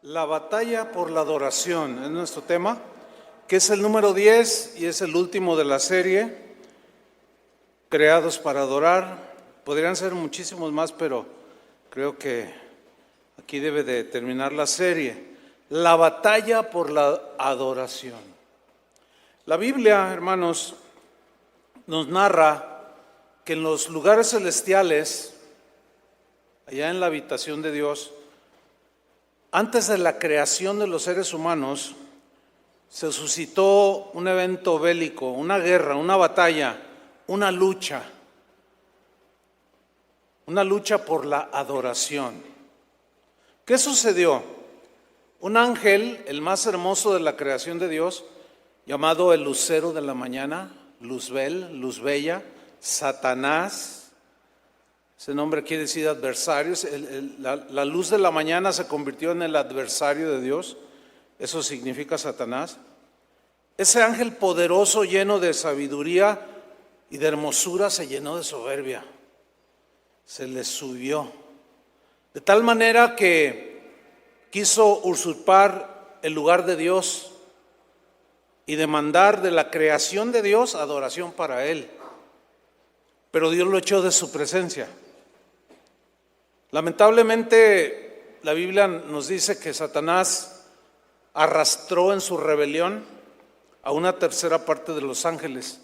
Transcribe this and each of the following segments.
La batalla por la adoración es nuestro tema, que es el número 10 y es el último de la serie, Creados para Adorar. Podrían ser muchísimos más, pero creo que aquí debe de terminar la serie. La batalla por la adoración. La Biblia, hermanos, nos narra que en los lugares celestiales, allá en la habitación de Dios, antes de la creación de los seres humanos, se suscitó un evento bélico, una guerra, una batalla, una lucha por la adoración. ¿Qué sucedió? Un ángel, el más hermoso de la creación de Dios, llamado el lucero de la mañana, Luzbel, luz bella, Satanás, ese nombre quiere decir adversarios. La luz de la mañana se convirtió en el adversario de Dios. Eso significa Satanás. Ese ángel poderoso, lleno de sabiduría y de hermosura, se llenó de soberbia. Se le subió. De tal manera que quiso usurpar el lugar de Dios y demandar de la creación de Dios adoración para él. Pero Dios lo echó de su presencia. Lamentablemente, la Biblia nos dice que Satanás arrastró en su rebelión a una tercera parte de los ángeles.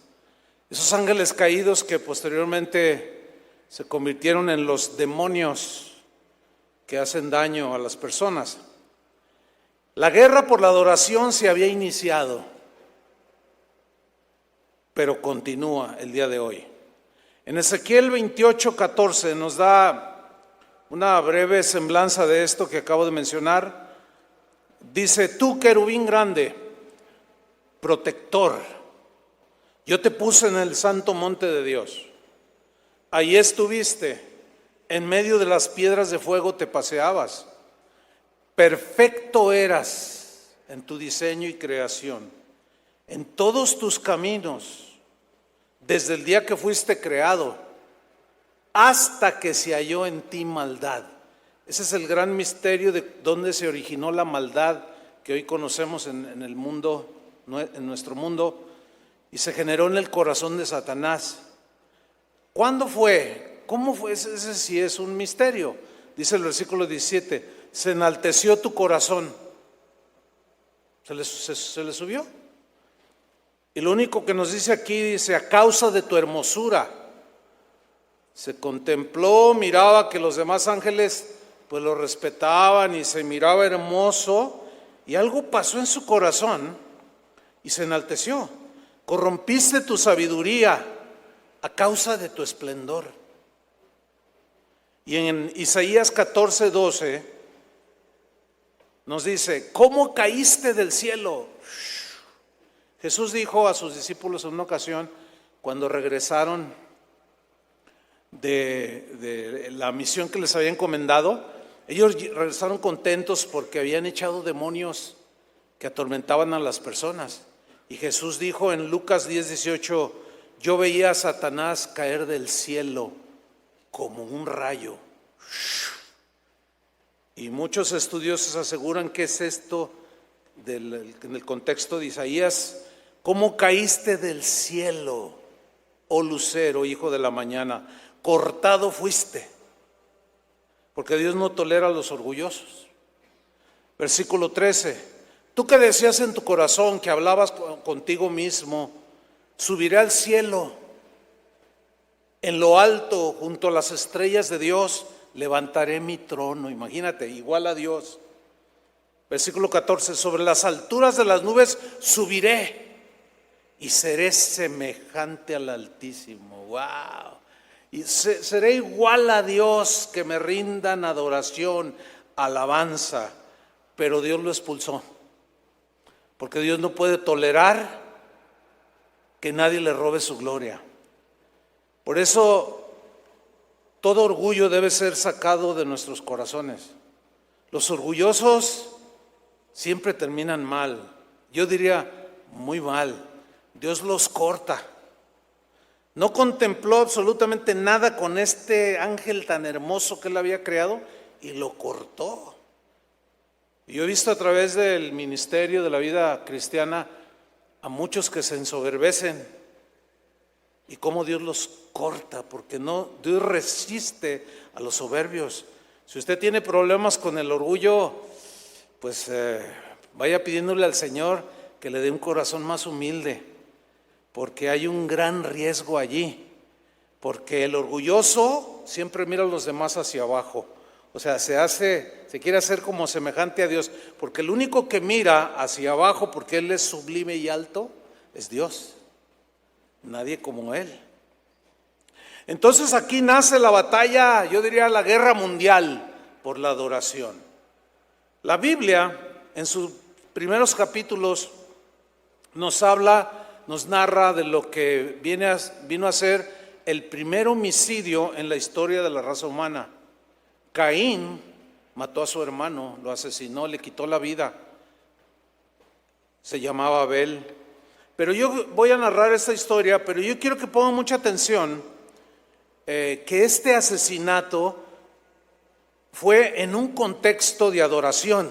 Esos ángeles caídos que posteriormente se convirtieron en los demonios que hacen daño a las personas. La guerra por la adoración se había iniciado, pero continúa el día de hoy. En Ezequiel 28:14 nos da una breve semblanza de esto que acabo de mencionar. Dice: tú, querubín grande, protector, yo te puse en el santo monte de Dios. Ahí estuviste, en medio de las piedras de fuego te paseabas. Perfecto eras en tu diseño y creación, en todos tus caminos, desde el día que fuiste creado, hasta que se halló en ti maldad. Ese es el gran misterio de dónde se originó la maldad que hoy conocemos en el mundo, en nuestro mundo, y se generó en el corazón de Satanás. ¿Cuándo fue? ¿Cómo fue? Ese sí es un misterio. Dice el versículo 17: se enalteció tu corazón. Se le subió. Y lo único que nos dice aquí, dice: a causa de tu hermosura. Se contempló, miraba que los demás ángeles pues lo respetaban y se miraba hermoso, y algo pasó en su corazón y se enalteció. Corrompiste tu sabiduría a causa de tu esplendor. Y en Isaías 14:12 nos dice: ¿cómo caíste del cielo? Jesús dijo a sus discípulos en una ocasión, cuando regresaron de la misión que les había encomendado, ellos regresaron contentos porque habían echado demonios que atormentaban a las personas. Y Jesús dijo en Lucas 10:18: yo veía a Satanás caer del cielo como un rayo. Y muchos estudiosos aseguran que es esto en el contexto de Isaías: ¿cómo caíste del cielo, oh lucero, hijo de la mañana? Cortado fuiste, porque Dios no tolera a los orgullosos. Versículo 13: tú que decías en tu corazón, que hablabas contigo mismo, subiré al cielo, en lo alto, junto a las estrellas de Dios, levantaré mi trono. Imagínate, igual a Dios. Versículo 14: sobre las alturas de las nubes subiré y seré semejante al Altísimo. ¡Wow! Y seré igual a Dios, que me rindan adoración, alabanza. Pero Dios lo expulsó, porque Dios no puede tolerar que nadie le robe su gloria. Por eso todo orgullo debe ser sacado de nuestros corazones. Los orgullosos siempre terminan mal, yo diría muy mal. Dios los corta. No contempló absolutamente nada con este ángel tan hermoso que él había creado y lo cortó. Yo he visto a través del ministerio de la vida cristiana a muchos que se ensoberbecen y cómo Dios los corta, porque Dios resiste a los soberbios. Si usted tiene problemas con el orgullo, pues vaya pidiéndole al Señor que le dé un corazón más humilde, porque hay un gran riesgo allí, porque el orgulloso siempre mira a los demás hacia abajo. O sea, se quiere hacer como semejante a Dios, porque el único que mira hacia abajo, porque Él es sublime y alto, es Dios. Nadie como Él. Entonces aquí nace la batalla, yo diría la guerra mundial por la adoración. La Biblia, en sus primeros capítulos, nos narra de lo que vino a ser el primer homicidio en la historia de la raza humana. Caín mató a su hermano, lo asesinó, le quitó la vida. Se llamaba Abel. Pero yo voy a narrar esta historia, pero yo quiero que pongan mucha atención que este asesinato fue en un contexto de adoración,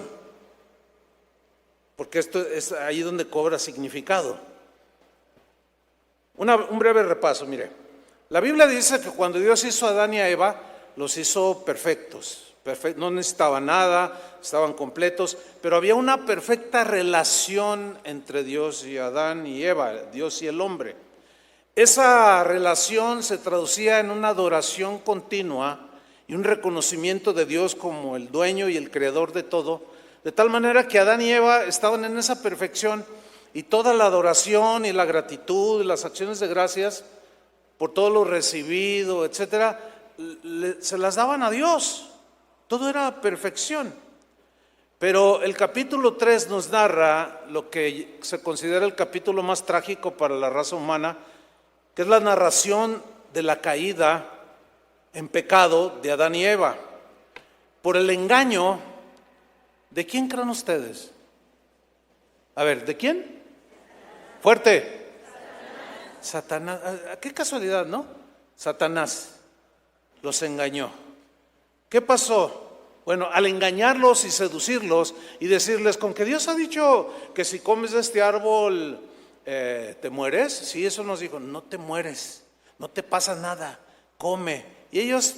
porque esto es ahí donde cobra significado. Un breve repaso, mire. La Biblia dice que cuando Dios hizo a Adán y a Eva, los hizo perfectos, no necesitaban nada, estaban completos, pero había una perfecta relación entre Dios y Adán y Eva, Dios y el hombre. Esa relación se traducía en una adoración continua y un reconocimiento de Dios como el dueño y el creador de todo, de tal manera que Adán y Eva estaban en esa perfección y toda la adoración y la gratitud y las acciones de gracias por todo lo recibido, etcétera, se las daban a Dios. Todo era perfección. Pero el capítulo 3 nos narra lo que se considera el capítulo más trágico para la raza humana, que es la narración de la caída en pecado de Adán y Eva. Por el engaño, ¿de quién creen ustedes? A ver, ¿de quién? Fuerte. Satanás. Qué casualidad, ¿no? Satanás los engañó. ¿Qué pasó? Bueno, al engañarlos y seducirlos y decirles, con que Dios ha dicho que si comes de este árbol te mueres. Sí, eso nos dijo, no te mueres, no te pasa nada, come. Y ellos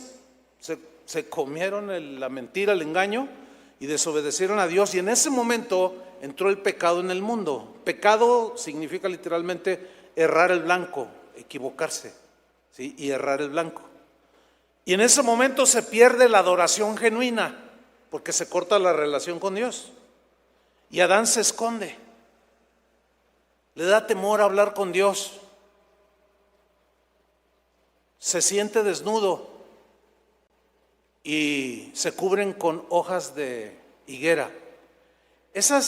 se comieron la mentira, el engaño, y desobedecieron a Dios. Y en ese momento entró el pecado en el mundo. Pecado significa literalmente errar el blanco, equivocarse, ¿sí? Y errar el blanco. Y en ese momento se pierde la adoración genuina, porque se corta la relación con Dios. Y Adán se esconde. Le da temor hablar con Dios. Se siente desnudo y se cubren con hojas de higuera. Esa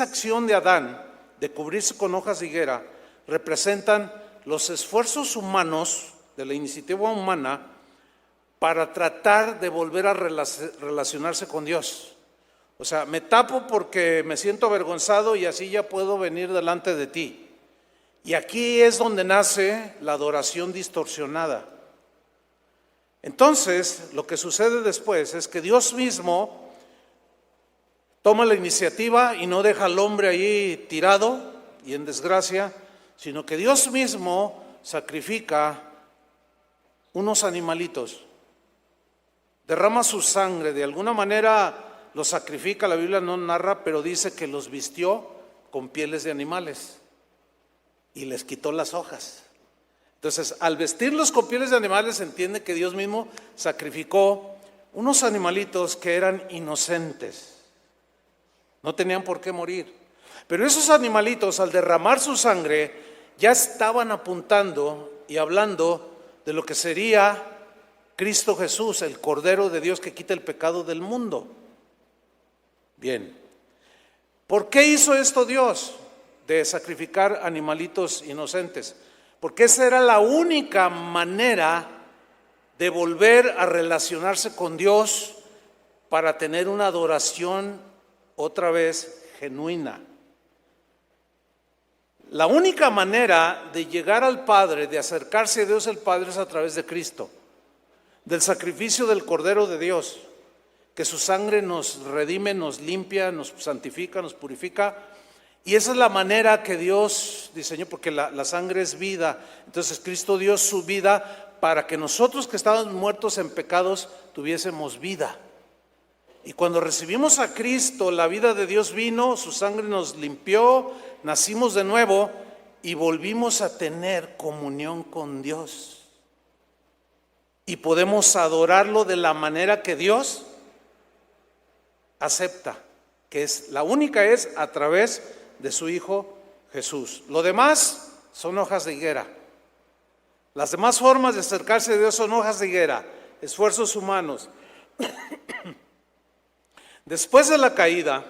acción de Adán de cubrirse con hojas de higuera representan los esfuerzos humanos de la iniciativa humana para tratar de volver a relacionarse con Dios. O sea, me tapo porque me siento avergonzado y así ya puedo venir delante de ti. Y aquí es donde nace la adoración distorsionada. Entonces, lo que sucede después es que Dios mismo toma la iniciativa y no deja al hombre ahí tirado y en desgracia, sino que Dios mismo sacrifica unos animalitos. Derrama su sangre, de alguna manera los sacrifica, la Biblia no narra, pero dice que los vistió con pieles de animales y les quitó las hojas. Entonces, al vestirlos con pieles de animales, se entiende que Dios mismo sacrificó unos animalitos que eran inocentes, no tenían por qué morir. Pero esos animalitos, al derramar su sangre, ya estaban apuntando y hablando de lo que sería Cristo Jesús, el Cordero de Dios que quita el pecado del mundo. Bien, ¿por qué hizo esto Dios de sacrificar animalitos inocentes? Porque esa era la única manera de volver a relacionarse con Dios para tener una adoración otra vez genuina. La única manera de llegar al Padre, de acercarse a Dios el Padre, es a través de Cristo, del sacrificio del Cordero de Dios, que su sangre nos redime, nos limpia, nos santifica, nos purifica. Y esa es la manera que Dios diseñó, porque la sangre es vida. Entonces Cristo dio su vida para que nosotros que estábamos muertos en pecados tuviésemos vida. Y cuando recibimos a Cristo, la vida de Dios vino, su sangre nos limpió, nacimos de nuevo y volvimos a tener comunión con Dios. Y podemos adorarlo de la manera que Dios acepta, que es la única, es a través de su Hijo Jesús. Lo demás son hojas de higuera. Las demás formas de acercarse a Dios son hojas de higuera, esfuerzos humanos. Después de la caída,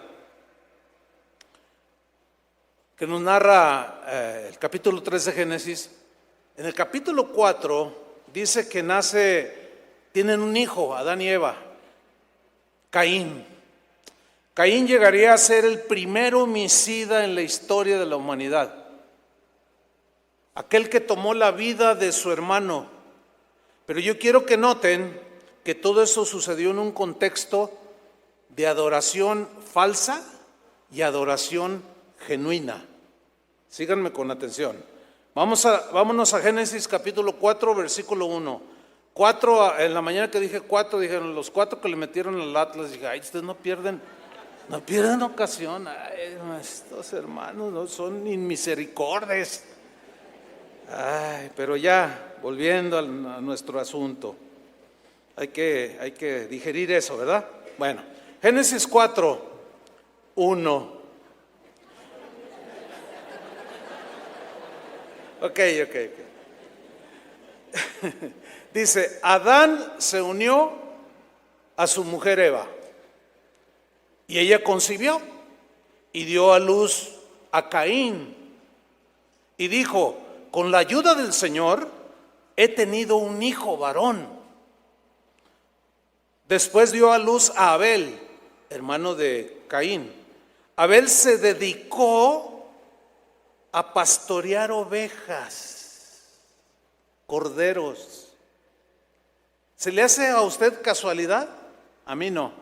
que nos narra el capítulo 3 de Génesis, en el capítulo 4 dice que tienen un hijo, Adán y Eva, Caín. Caín llegaría a ser el primer homicida en la historia de la humanidad. Aquel que tomó la vida de su hermano. Pero yo quiero que noten que todo eso sucedió en un contexto de adoración falsa y adoración genuina. Síganme con atención. Vámonos a Génesis capítulo 4, versículo 1. 4, en la mañana que dije 4, dijeron los 4 que le metieron al Atlas. Dije, ay, ustedes no pierden ocasión. Ay, estos hermanos no son inmisericordes. Ay, pero ya, volviendo a nuestro asunto. Hay que digerir eso, ¿verdad? Bueno, Génesis 4, 1. Ok. Dice, Adán se unió a su mujer Eva y ella concibió y dio a luz a Caín y dijo, con la ayuda del Señor he tenido un hijo varón. Después dio a luz a Abel, hermano de Caín. Abel se dedicó a pastorear ovejas, corderos. ¿Se le hace a usted casualidad? A mí no.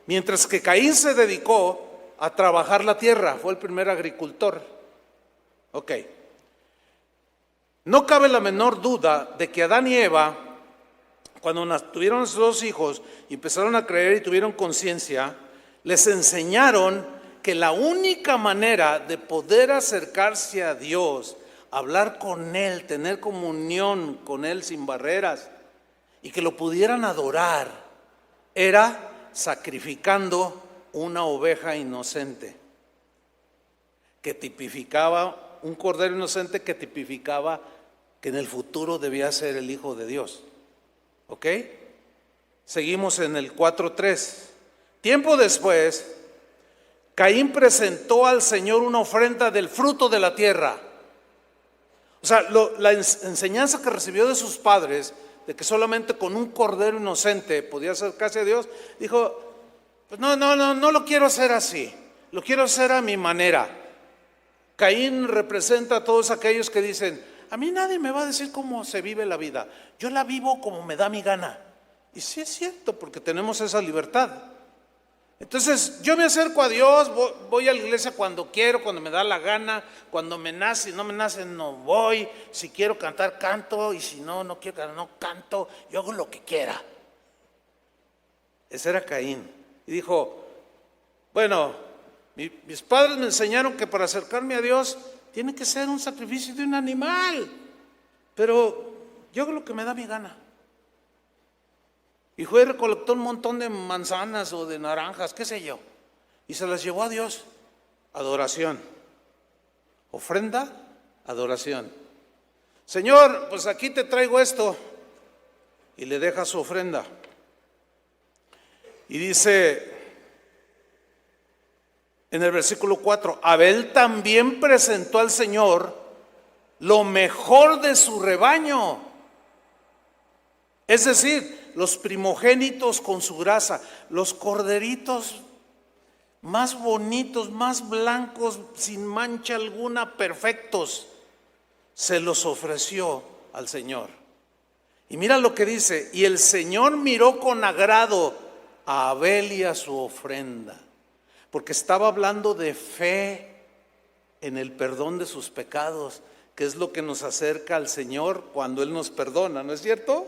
Mientras que Caín se dedicó a trabajar la tierra, fue el primer agricultor. Ok. No cabe la menor duda de que Adán y Eva, cuando tuvieron sus dos hijos y empezaron a creer y tuvieron conciencia, les enseñaron que la única manera de poder acercarse a Dios, hablar con Él, tener comunión con Él sin barreras y que lo pudieran adorar, era sacrificando una oveja inocente que tipificaba, un cordero inocente que tipificaba que en el futuro debía ser el Hijo de Dios. ¿Ok? Seguimos en el 4:3. Tiempo después, Caín presentó al Señor una ofrenda del fruto de la tierra. O sea, la enseñanza que recibió de sus padres, de que solamente con un cordero inocente podía acercarse a Dios, dijo, pues no lo quiero hacer así, lo quiero hacer a mi manera. Caín representa a todos aquellos que dicen, a mí nadie me va a decir cómo se vive la vida, yo la vivo como me da mi gana. Y sí es cierto, porque tenemos esa libertad. Entonces yo me acerco a Dios, voy a la iglesia cuando quiero, cuando me da la gana, cuando me nace, no me nace no voy, si quiero cantar canto y si no quiero cantar no canto, yo hago lo que quiera. Ese era Caín. Y dijo, bueno, mis padres me enseñaron que para acercarme a Dios tiene que ser un sacrificio de un animal, pero yo hago lo que me da mi gana. Y fue y recolectó un montón de manzanas o de naranjas, qué sé yo, y se las llevó a Dios. Adoración. Ofrenda, adoración. Señor, pues aquí te traigo esto. Y le deja su ofrenda. Y dice en el versículo 4, Abel también presentó al Señor lo mejor de su rebaño. Es decir, los primogénitos con su grasa, los corderitos más bonitos, más blancos, sin mancha alguna, perfectos, se los ofreció al Señor. Y mira lo que dice, y el Señor miró con agrado a Abel y a su ofrenda, porque estaba hablando de fe en el perdón de sus pecados, que es lo que nos acerca al Señor cuando Él nos perdona, ¿no es cierto?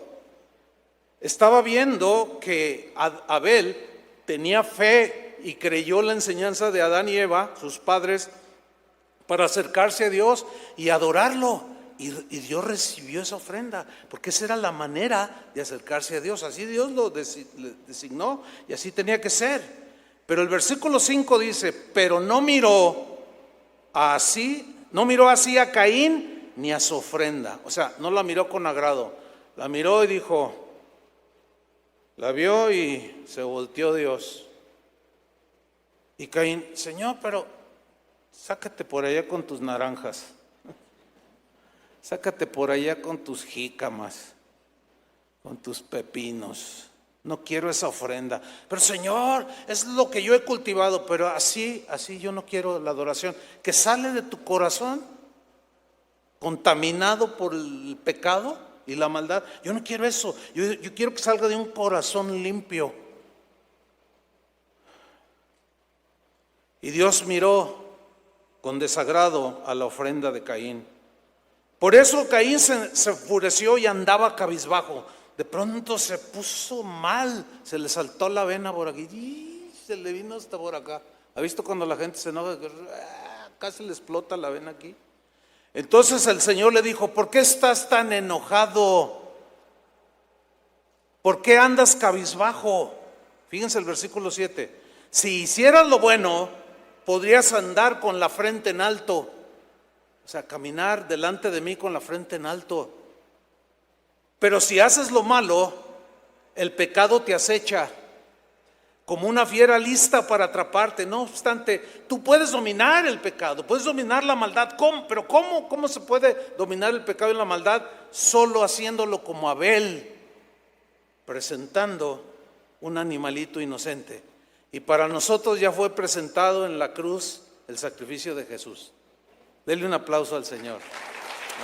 Estaba viendo que Abel tenía fe y creyó la enseñanza de Adán y Eva, sus padres, para acercarse a Dios y adorarlo. Y Dios recibió esa ofrenda, porque esa era la manera de acercarse a Dios. Así Dios lo designó y así tenía que ser. Pero el versículo 5 dice, pero no miró así a Caín ni a su ofrenda. O sea, no la miró con agrado. La miró y dijo, la vio y se volteó Dios. Y Caín, Señor, pero sácate por allá con tus naranjas. Sácate por allá con tus jícamas, con tus pepinos. No quiero esa ofrenda. Pero Señor, es lo que yo he cultivado, pero así yo no quiero la adoración. Que sale de tu corazón, contaminado por el pecado y la maldad. Yo no quiero eso. Yo quiero que salga de un corazón limpio. Y Dios miró con desagrado a la ofrenda de Caín. Por eso Caín se enfureció y andaba cabizbajo. De pronto se puso mal, se le saltó la vena por aquí y se le vino hasta por acá. ¿Ha visto cuando la gente se enoja? Casi le explota la vena aquí. Entonces el Señor le dijo, ¿por qué estás tan enojado? ¿Por qué andas cabizbajo? Fíjense el versículo 7. Si hicieras lo bueno, podrías andar con la frente en alto. O sea, caminar delante de mí con la frente en alto. Pero si haces lo malo, el pecado te acecha como una fiera lista para atraparte. No obstante, tú puedes dominar el pecado, puedes dominar la maldad. ¿Cómo? Pero ¿cómo se puede dominar el pecado y la maldad? Solo haciéndolo como Abel, presentando un animalito inocente. Y para nosotros ya fue presentado en la cruz el sacrificio de Jesús. Denle un aplauso al Señor.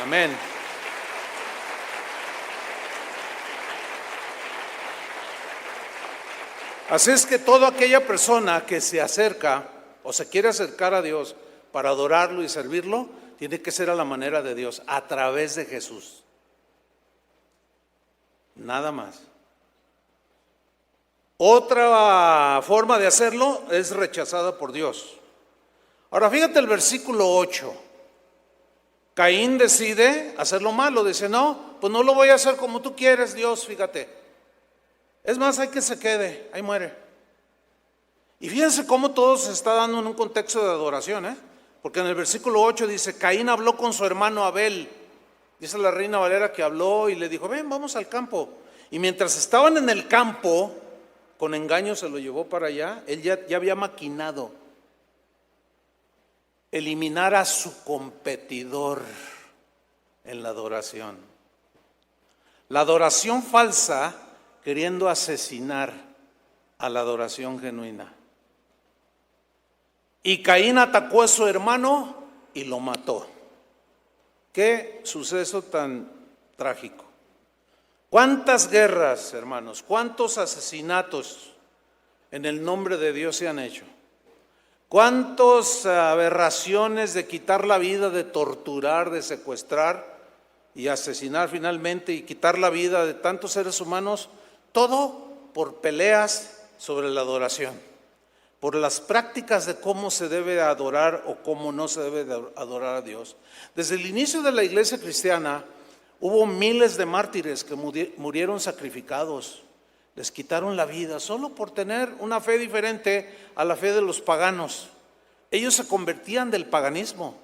Amén. Así es que toda aquella persona que se acerca o se quiere acercar a Dios para adorarlo y servirlo, tiene que ser a la manera de Dios, a través de Jesús. Nada más. Otra forma de hacerlo es rechazada por Dios. Ahora fíjate el versículo 8. Caín decide hacer lo malo, dice, no, pues no lo voy a hacer como tú quieres, Dios, fíjate. Es más, hay que se quede, ahí muere. Y fíjense cómo todo se está dando en un contexto de adoración, porque en el versículo 8 dice, Caín habló con su hermano Abel. Dice la Reina Valera que habló y le dijo, ven, vamos al campo. Y mientras estaban en el campo, con engaño se lo llevó para allá, él ya había maquinado eliminar a su competidor en la adoración. La adoración falsa queriendo asesinar a la adoración genuina. Y Caín atacó a su hermano y lo mató. Qué suceso tan trágico. ¿Cuántas guerras, hermanos? ¿Cuántos asesinatos en el nombre de Dios se han hecho? ¿Cuántas aberraciones de quitar la vida, de torturar, de secuestrar y asesinar finalmente y quitar la vida de tantos seres humanos? Todo por peleas sobre la adoración, por las prácticas de cómo se debe adorar o cómo no se debe adorar a Dios. Desde el inicio de la iglesia cristiana hubo miles de mártires que murieron sacrificados. Les quitaron la vida solo por tener una fe diferente a la fe de los paganos. Ellos se convertían del paganismo,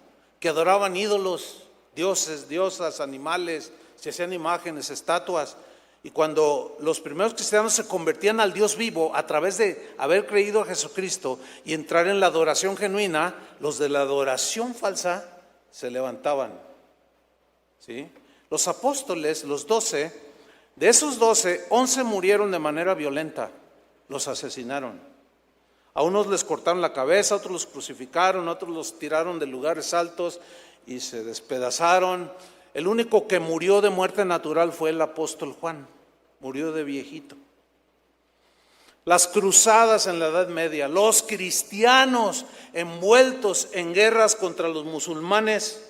que adoraban ídolos, dioses, diosas, animales, se hacían imágenes, estatuas. Y cuando los primeros cristianos se convertían al Dios vivo a través de haber creído a Jesucristo y entrar en la adoración genuina, los de la adoración falsa se levantaban. ¿Sí? Los apóstoles, los 12, de esos 12, 11 murieron de manera violenta, los asesinaron. A unos les cortaron la cabeza, a otros los crucificaron, a otros los tiraron de lugares altos y se despedazaron. El único que murió de muerte natural fue el apóstol Juan, murió de viejito. Las cruzadas en la Edad Media, los cristianos envueltos en guerras contra los musulmanes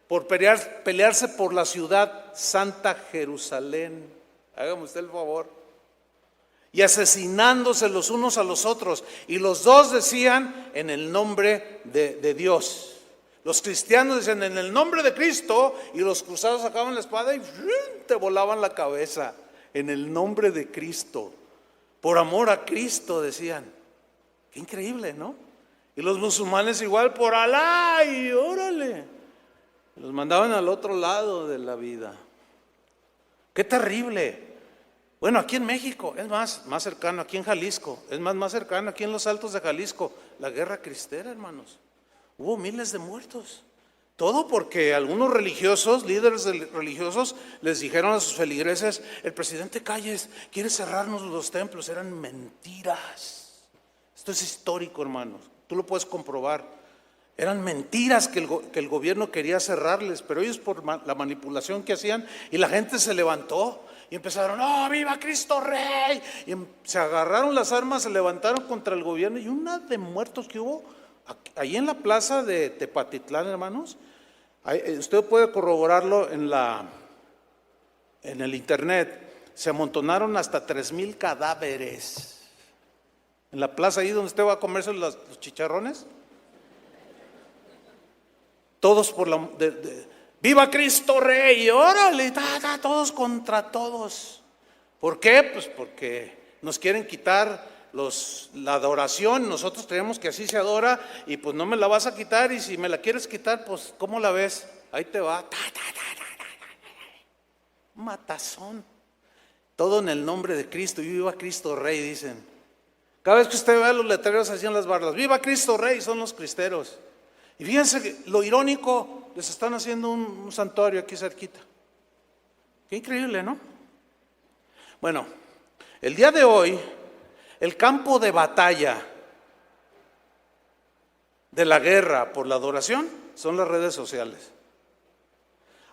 por pelearse por la ciudad santa Jerusalén, hágame usted el favor, y asesinándose los unos a los otros, y los dos decían en el nombre de Dios. Los cristianos decían en el nombre de Cristo, y los cruzados sacaban la espada y te volaban la cabeza. En el nombre de Cristo, por amor a Cristo, decían. Qué increíble, ¿no? Y los musulmanes igual, por Alá, y órale, los mandaban al otro lado de la vida. Qué terrible. Bueno, aquí en México, es más cercano, aquí en Jalisco, es más cercano, aquí en los Altos de Jalisco, la guerra cristera, hermanos. Hubo miles de muertos. Todo porque algunos religiosos, líderes religiosos, les dijeron a sus feligreses: el presidente Calles quiere cerrarnos los templos. Eran mentiras. Esto es histórico, hermanos. Tú lo puedes comprobar. Eran mentiras que el gobierno quería cerrarles, pero ellos por la manipulación que hacían, y la gente se levantó y empezaron: ¡oh, viva Cristo Rey! Y se agarraron las armas, se levantaron contra el gobierno, y una de muertos que hubo ahí en la plaza de Tepatitlán, hermanos. Usted puede corroborarlo en el internet. Se amontonaron hasta 3,000 cadáveres en la plaza, ahí donde usted va a comerse los chicharrones. Todos por ¡viva Cristo Rey! ¡Órale! Todos contra todos. ¿Por qué? Pues porque nos quieren quitar la adoración. Nosotros creemos que así se adora, y pues no me la vas a quitar, y si me la quieres quitar, pues ¿cómo la ves? Ahí te va. Matazón. Todo en el nombre de Cristo. Y viva Cristo Rey, dicen. Cada vez que usted ve los letreros así en las bardas, ¡viva Cristo Rey!, son los cristeros. Y fíjense que lo irónico, les están haciendo un santuario aquí cerquita. Qué increíble, ¿no? Bueno, el día de hoy, el campo de batalla de la guerra por la adoración son las redes sociales.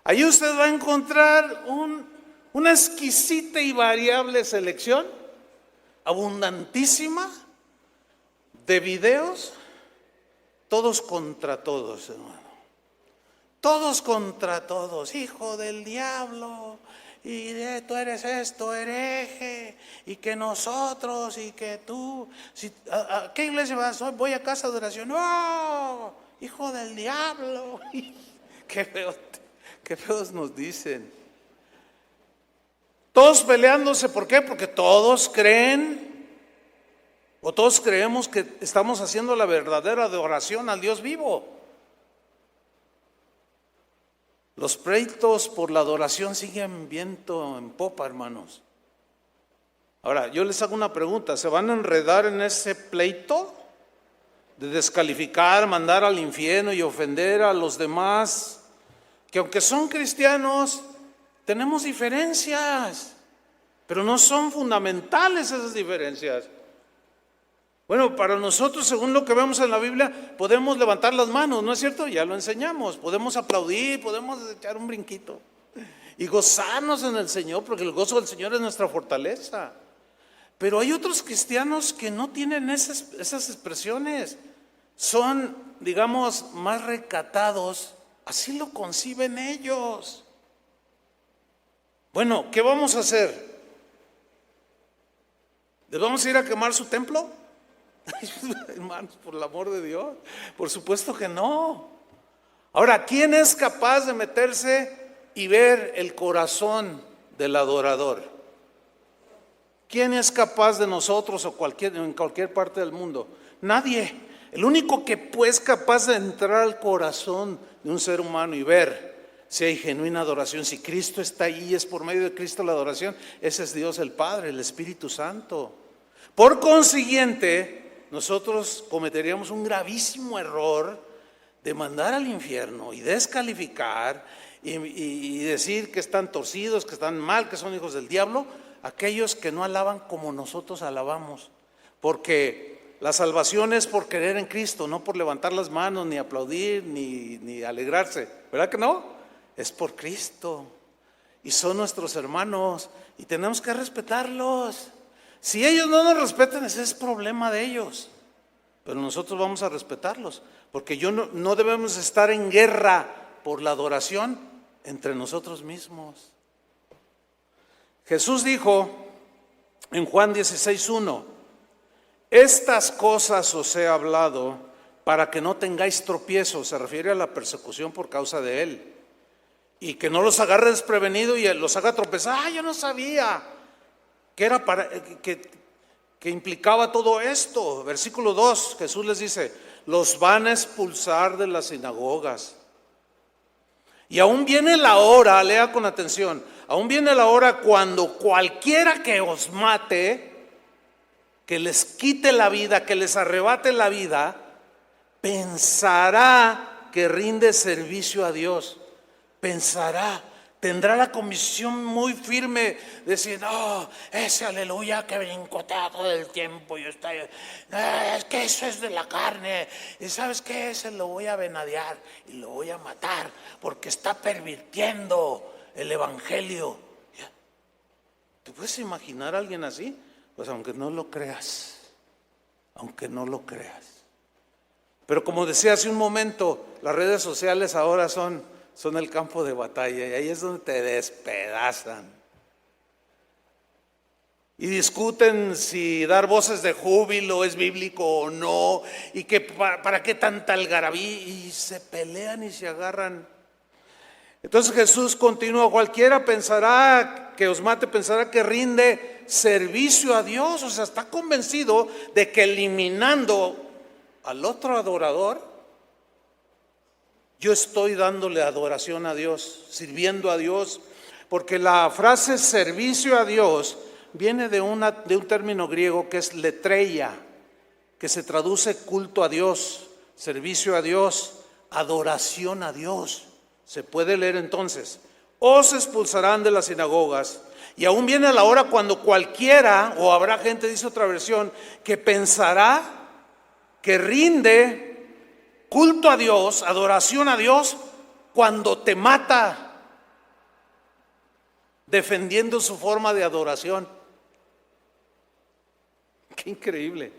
Ahí usted va a encontrar una exquisita y variable selección, abundantísima, de videos, todos contra todos, hermano. Todos contra todos, hijo del diablo, y tú eres esto, hereje, y que nosotros, y que tú, ¿a qué iglesia vas? Voy a casa de oración. ¡Oh, hijo del diablo! Qué feos nos dicen. Todos peleándose, ¿por qué? Porque todos creen, o todos creemos que estamos haciendo la verdadera adoración al Dios vivo. Los pleitos por la adoración siguen viento en popa, hermanos. Ahora, yo les hago una pregunta: ¿se van a enredar en ese pleito de descalificar, mandar al infierno y ofender a los demás? Que aunque son cristianos, tenemos diferencias, pero no son fundamentales esas diferencias. Bueno, para nosotros, según lo que vemos en la Biblia, podemos levantar las manos, ¿no es cierto? Ya lo enseñamos. Podemos aplaudir, podemos echar un brinquito y gozarnos en el Señor, porque el gozo del Señor es nuestra fortaleza. Pero hay otros cristianos que no tienen esas expresiones. Son, digamos, más recatados. Así lo conciben ellos. Bueno, ¿qué vamos a hacer? ¿Les vamos a ir a quemar su templo? Hermanos, por el amor de Dios, por supuesto que no. Ahora, ¿quién es capaz de meterse y ver el corazón del adorador? ¿Quién es capaz de nosotros o en cualquier parte del mundo? Nadie. El único que es capaz de entrar al corazón de un ser humano y ver si hay genuina adoración, si Cristo está ahí y es por medio de Cristo la adoración, ese es Dios el Padre, el Espíritu Santo. Por consiguiente, nosotros cometeríamos un gravísimo error de mandar al infierno y descalificar y decir que están torcidos, que están mal, que son hijos del diablo, aquellos que no alaban como nosotros alabamos. Porque la salvación es por creer en Cristo, no por levantar las manos, ni aplaudir, ni alegrarse. ¿Verdad que no? es por Cristo y son nuestros hermanos y tenemos que respetarlos. Si ellos no nos respetan, ese es problema de ellos, pero nosotros vamos a respetarlos, porque no debemos estar en guerra por la adoración entre nosotros mismos. Jesús dijo en Juan 16:1: estas cosas os he hablado para que no tengáis tropiezo. Se refiere a la persecución por causa de Él, y que no los agarre desprevenido y los haga tropezar. Yo no sabía que era que implicaba todo esto. Versículo 2, Jesús les dice: los van a expulsar de las sinagogas. Y aún viene la hora, lea con atención, aún viene la hora cuando cualquiera que os mate, que les quite la vida, que les arrebate la vida, pensará que rinde servicio a Dios. Pensará, tendrá la convicción muy firme de decir: no, ese aleluya que brincotea todo el tiempo, yo estoy, es que eso es de la carne, y ¿sabes qué? Ese lo voy a venadear y lo voy a matar porque está pervirtiendo el evangelio. ¿Te puedes imaginar a alguien así? Pues aunque no lo creas, aunque no lo creas. Pero como decía hace un momento, las redes sociales ahora son el campo de batalla, y ahí es donde te despedazan. Y discuten si dar voces de júbilo es bíblico o no, y que para qué tanta algarabía, y se pelean y se agarran. Entonces Jesús continúa: cualquiera pensará que os mate, pensará que rinde servicio a Dios. O sea, está convencido de que eliminando al otro adorador, yo estoy dándole adoración a Dios, sirviendo a Dios, porque la frase servicio a Dios viene de un término griego que es letreia, que se traduce culto a Dios, servicio a Dios, adoración a Dios. Se puede leer entonces: os expulsarán de las sinagogas. Y aún viene la hora cuando cualquiera, o habrá gente, dice otra versión, que pensará que rinde culto a Dios, adoración a Dios, cuando te mata defendiendo su forma de adoración. Qué increíble.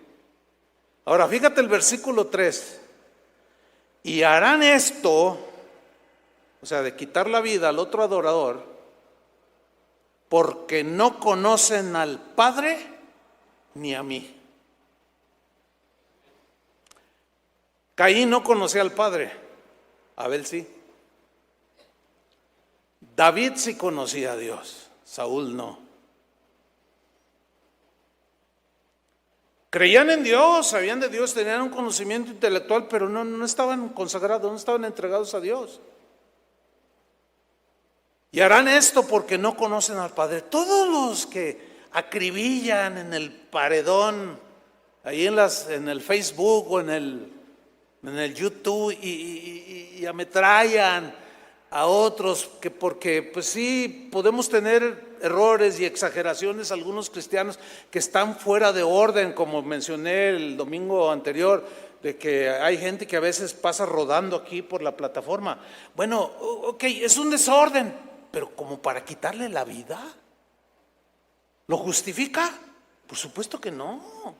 Ahora fíjate el versículo 3: y harán esto, o sea, de quitar la vida al otro adorador, porque no conocen al Padre ni a mí. Caín no conocía al Padre, Abel sí. David sí conocía a Dios, Saúl no. Creían en Dios, sabían de Dios, tenían un conocimiento intelectual, pero no estaban consagrados, no estaban entregados a Dios. Y harán esto porque no conocen al Padre. Todos los que acribillan en el paredón, ahí en el Facebook o en el YouTube, y ametrallan a otros, que porque pues sí, podemos tener errores y exageraciones algunos cristianos que están fuera de orden, como mencioné el domingo anterior, de que hay gente que a veces pasa rodando aquí por la plataforma. Bueno, ok, es un desorden, pero como para quitarle la vida. ¿Lo justifica? Por supuesto que no.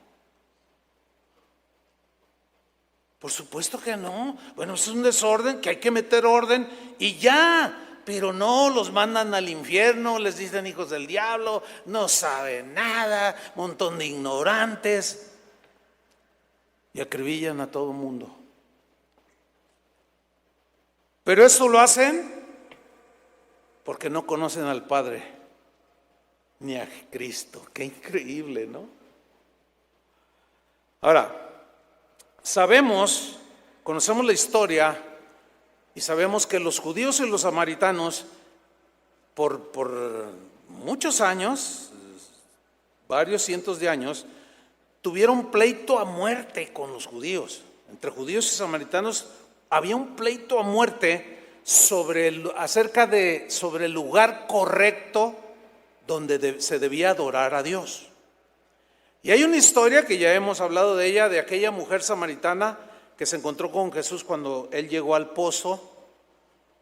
Por supuesto que no. Bueno, es un desorden que hay que meter orden y ya, pero no los mandan al infierno, les dicen hijos del diablo, no saben nada, montón de ignorantes, y acribillan a todo mundo. Pero eso lo hacen porque no conocen al Padre ni a Cristo. Qué increíble, ¿no? Ahora, conocemos la historia y sabemos que los judíos y los samaritanos por muchos años, varios cientos de años, tuvieron pleito a muerte con los judíos. Entre judíos y samaritanos había un pleito a muerte sobre el lugar correcto donde se debía adorar a Dios. Y hay una historia que ya hemos hablado de ella, de aquella mujer samaritana que se encontró con Jesús cuando él llegó al pozo,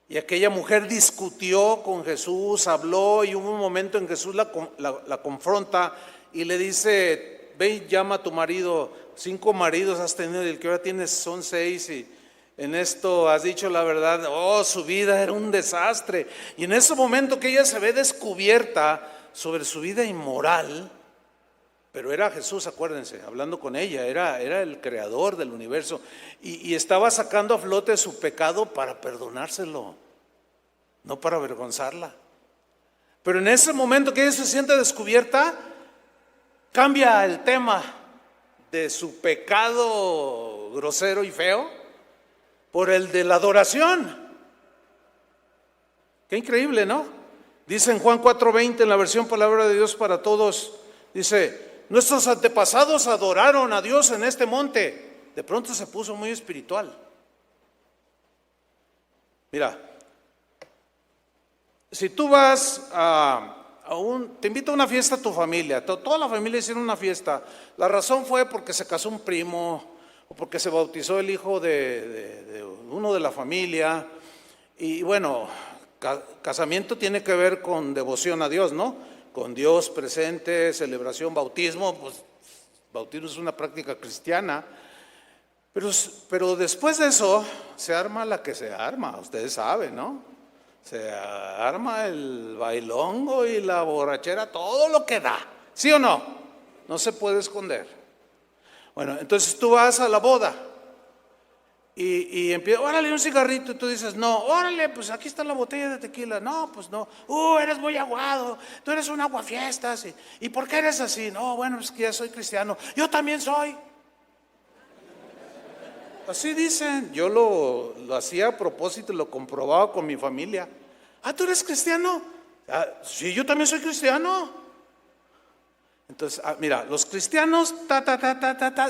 Y aquella mujer discutió con Jesús, habló, y hubo un momento en que Jesús la confronta y le dice: ve y llama a tu marido. 5 maridos has tenido y el que ahora tienes son 6, y en esto has dicho la verdad. Oh, su vida era un desastre. Y en ese momento que ella se ve descubierta sobre su vida inmoral, pero era Jesús, acuérdense, hablando con ella, era el creador del universo, y estaba sacando a flote su pecado para perdonárselo, no para avergonzarla. Pero en ese momento que ella se siente descubierta, cambia el tema de su pecado grosero y feo por el de la adoración. Qué increíble, ¿no? Dice en Juan 4:20, en la versión Palabra de Dios para Todos, dice: nuestros antepasados adoraron a Dios en este monte. De pronto se puso muy espiritual. Mira, si tú vas te invita a una fiesta a tu familia, toda la familia hicieron una fiesta. La razón fue porque se casó un primo, o porque se bautizó el hijo de uno de la familia. Y bueno, casamiento tiene que ver con devoción a Dios, ¿no? Con Dios presente, celebración, bautismo. Pues bautismo es una práctica cristiana. Pero después de eso se arma la que se arma, ustedes saben, ¿no? Se arma el bailongo y la borrachera, todo lo que da, ¿sí o no? No se puede esconder. Bueno, entonces tú vas a la boda y empieza: órale, un cigarrito. Y tú dices: no. Órale, pues aquí está la botella de tequila. No, pues no. Eres muy aguado, tú eres un aguafiestas. ¿Y por qué eres así? No, bueno, es que ya soy cristiano. Yo también soy. Así dicen. Yo lo hacía a propósito y lo comprobaba con mi familia. ¿Tú eres cristiano? Sí, yo también soy cristiano. Entonces, mira, los cristianos,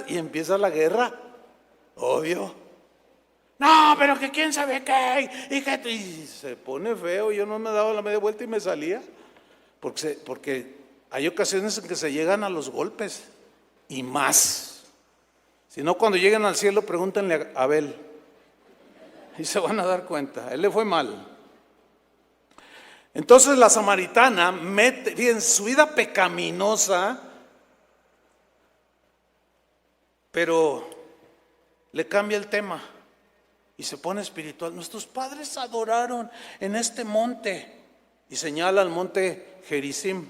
y empieza la guerra, obvio. No, pero que quién sabe qué, y se pone feo. Yo no me daba la media vuelta y me salía, porque hay ocasiones en que se llegan a los golpes, y más. Si no, cuando lleguen al cielo, pregúntenle a Abel, y se van a dar cuenta, a él le fue mal. Entonces la samaritana mete en su vida pecaminosa, pero le cambia el tema y se pone espiritual. Nuestros padres adoraron en este monte, y señala al monte Gerizim.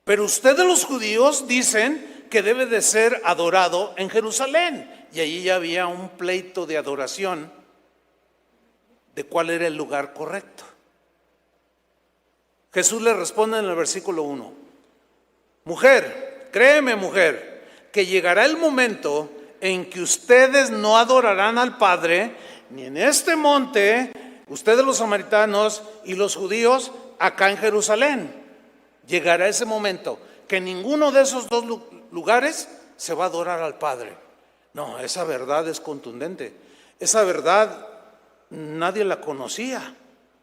Pero ustedes los judíos dicen que debe de ser adorado en Jerusalén. Y allí ya había un pleito de adoración de cuál era el lugar correcto. Jesús le responde en el versículo 1: mujer, créeme, mujer, que llegará el momento en que ustedes no adorarán al Padre, ni en este monte, ustedes los samaritanos y los judíos acá en Jerusalén. Llegará ese momento que ninguno de esos dos lugares se va a adorar al Padre. No, esa verdad es contundente. Esa verdad nadie la conocía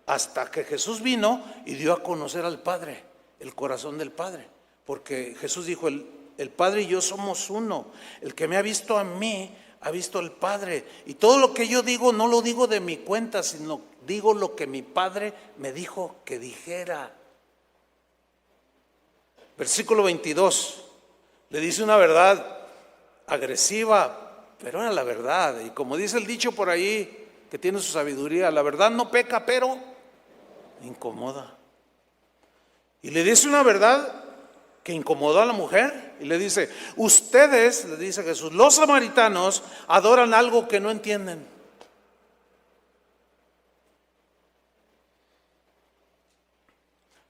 hasta que Jesús vino y dio a conocer al Padre, el corazón del Padre. Porque Jesús dijo: el Padre y yo somos uno. El que me ha visto a mí, ha visto al Padre. Y todo lo que yo digo, no lo digo de mi cuenta, sino digo lo que mi Padre me dijo que dijera. Versículo 22, le dice una verdad agresiva, pero era la verdad. Y como dice el dicho por ahí, que tiene su sabiduría, la verdad no peca, pero incomoda. Y le dice una verdad que incomodó a la mujer, y le dice: ustedes, le dice Jesús, los samaritanos adoran algo que no entienden.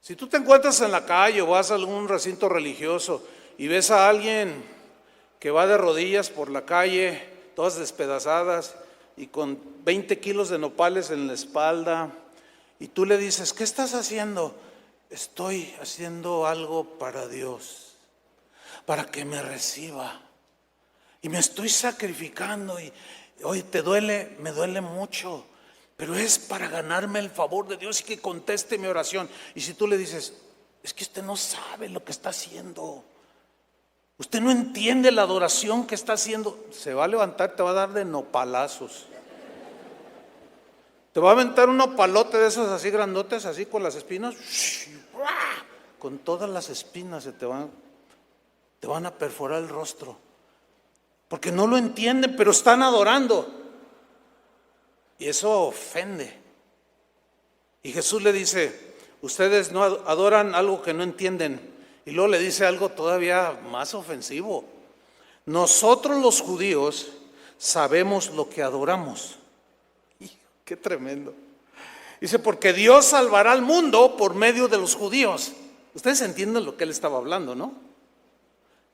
Si tú te encuentras en la calle o vas a algún recinto religioso y ves a alguien que va de rodillas por la calle, todas despedazadas y con 20 kilos de nopales en la espalda, y tú le dices: ¿qué estás haciendo? Estoy haciendo algo para Dios, para que me reciba, y me estoy sacrificando, y hoy te duele, me duele mucho, pero es para ganarme el favor de Dios y que conteste mi oración. Y si tú le dices: es que usted no sabe lo que está haciendo, usted no entiende la adoración que está haciendo, se va a levantar, te va a dar de nopalazos. Te va a aventar unos palotes de esos así grandotes, así con las espinas. Con todas las espinas te van a perforar el rostro. Porque no lo entienden, pero están adorando. Y eso ofende. Y Jesús le dice, ustedes no adoran algo que no entienden. Y luego le dice algo todavía más ofensivo. Nosotros los judíos sabemos lo que adoramos. Qué tremendo. Dice, porque Dios salvará al mundo por medio de los judíos. Ustedes entienden lo que él estaba hablando, ¿no?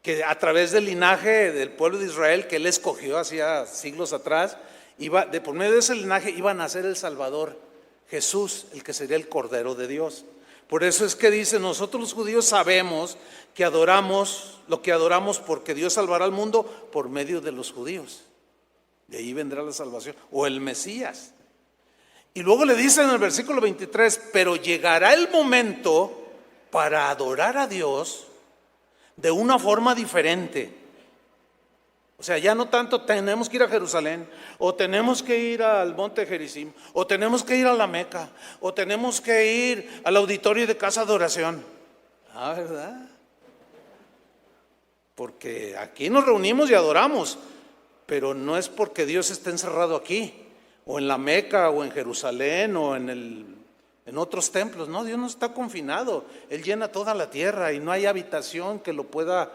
Que a través del linaje del pueblo de Israel que él escogió hacía siglos atrás, por medio de ese linaje iba a nacer el Salvador, Jesús, el que sería el Cordero de Dios. Por eso es que dice, nosotros los judíos sabemos que adoramos lo que adoramos porque Dios salvará al mundo por medio de los judíos. De ahí vendrá la salvación, o el Mesías. Y luego le dice en el versículo 23, pero llegará el momento para adorar a Dios de una forma diferente. O sea, ya no tanto tenemos que ir a Jerusalén, o tenemos que ir al monte Gerizim, o tenemos que ir a la Meca, o tenemos que ir al auditorio de casa de oración. Ah, ¿verdad? Porque aquí nos reunimos y adoramos, pero no es porque Dios esté encerrado aquí, o en la Meca, o en Jerusalén, o en otros templos. No, Dios no está confinado. Él llena toda la tierra y no hay habitación que lo pueda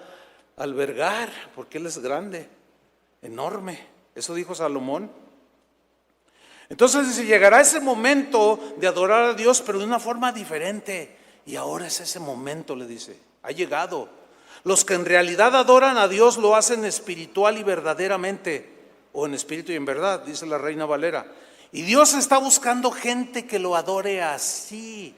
albergar, porque Él es grande, enorme. Eso dijo Salomón. Entonces dice, llegará ese momento de adorar a Dios, pero de una forma diferente. Y ahora es ese momento, le dice, ha llegado. Los que en realidad adoran a Dios lo hacen espiritual y verdaderamente, o en espíritu y en verdad, dice la Reina Valera. Y Dios está buscando gente que lo adore así.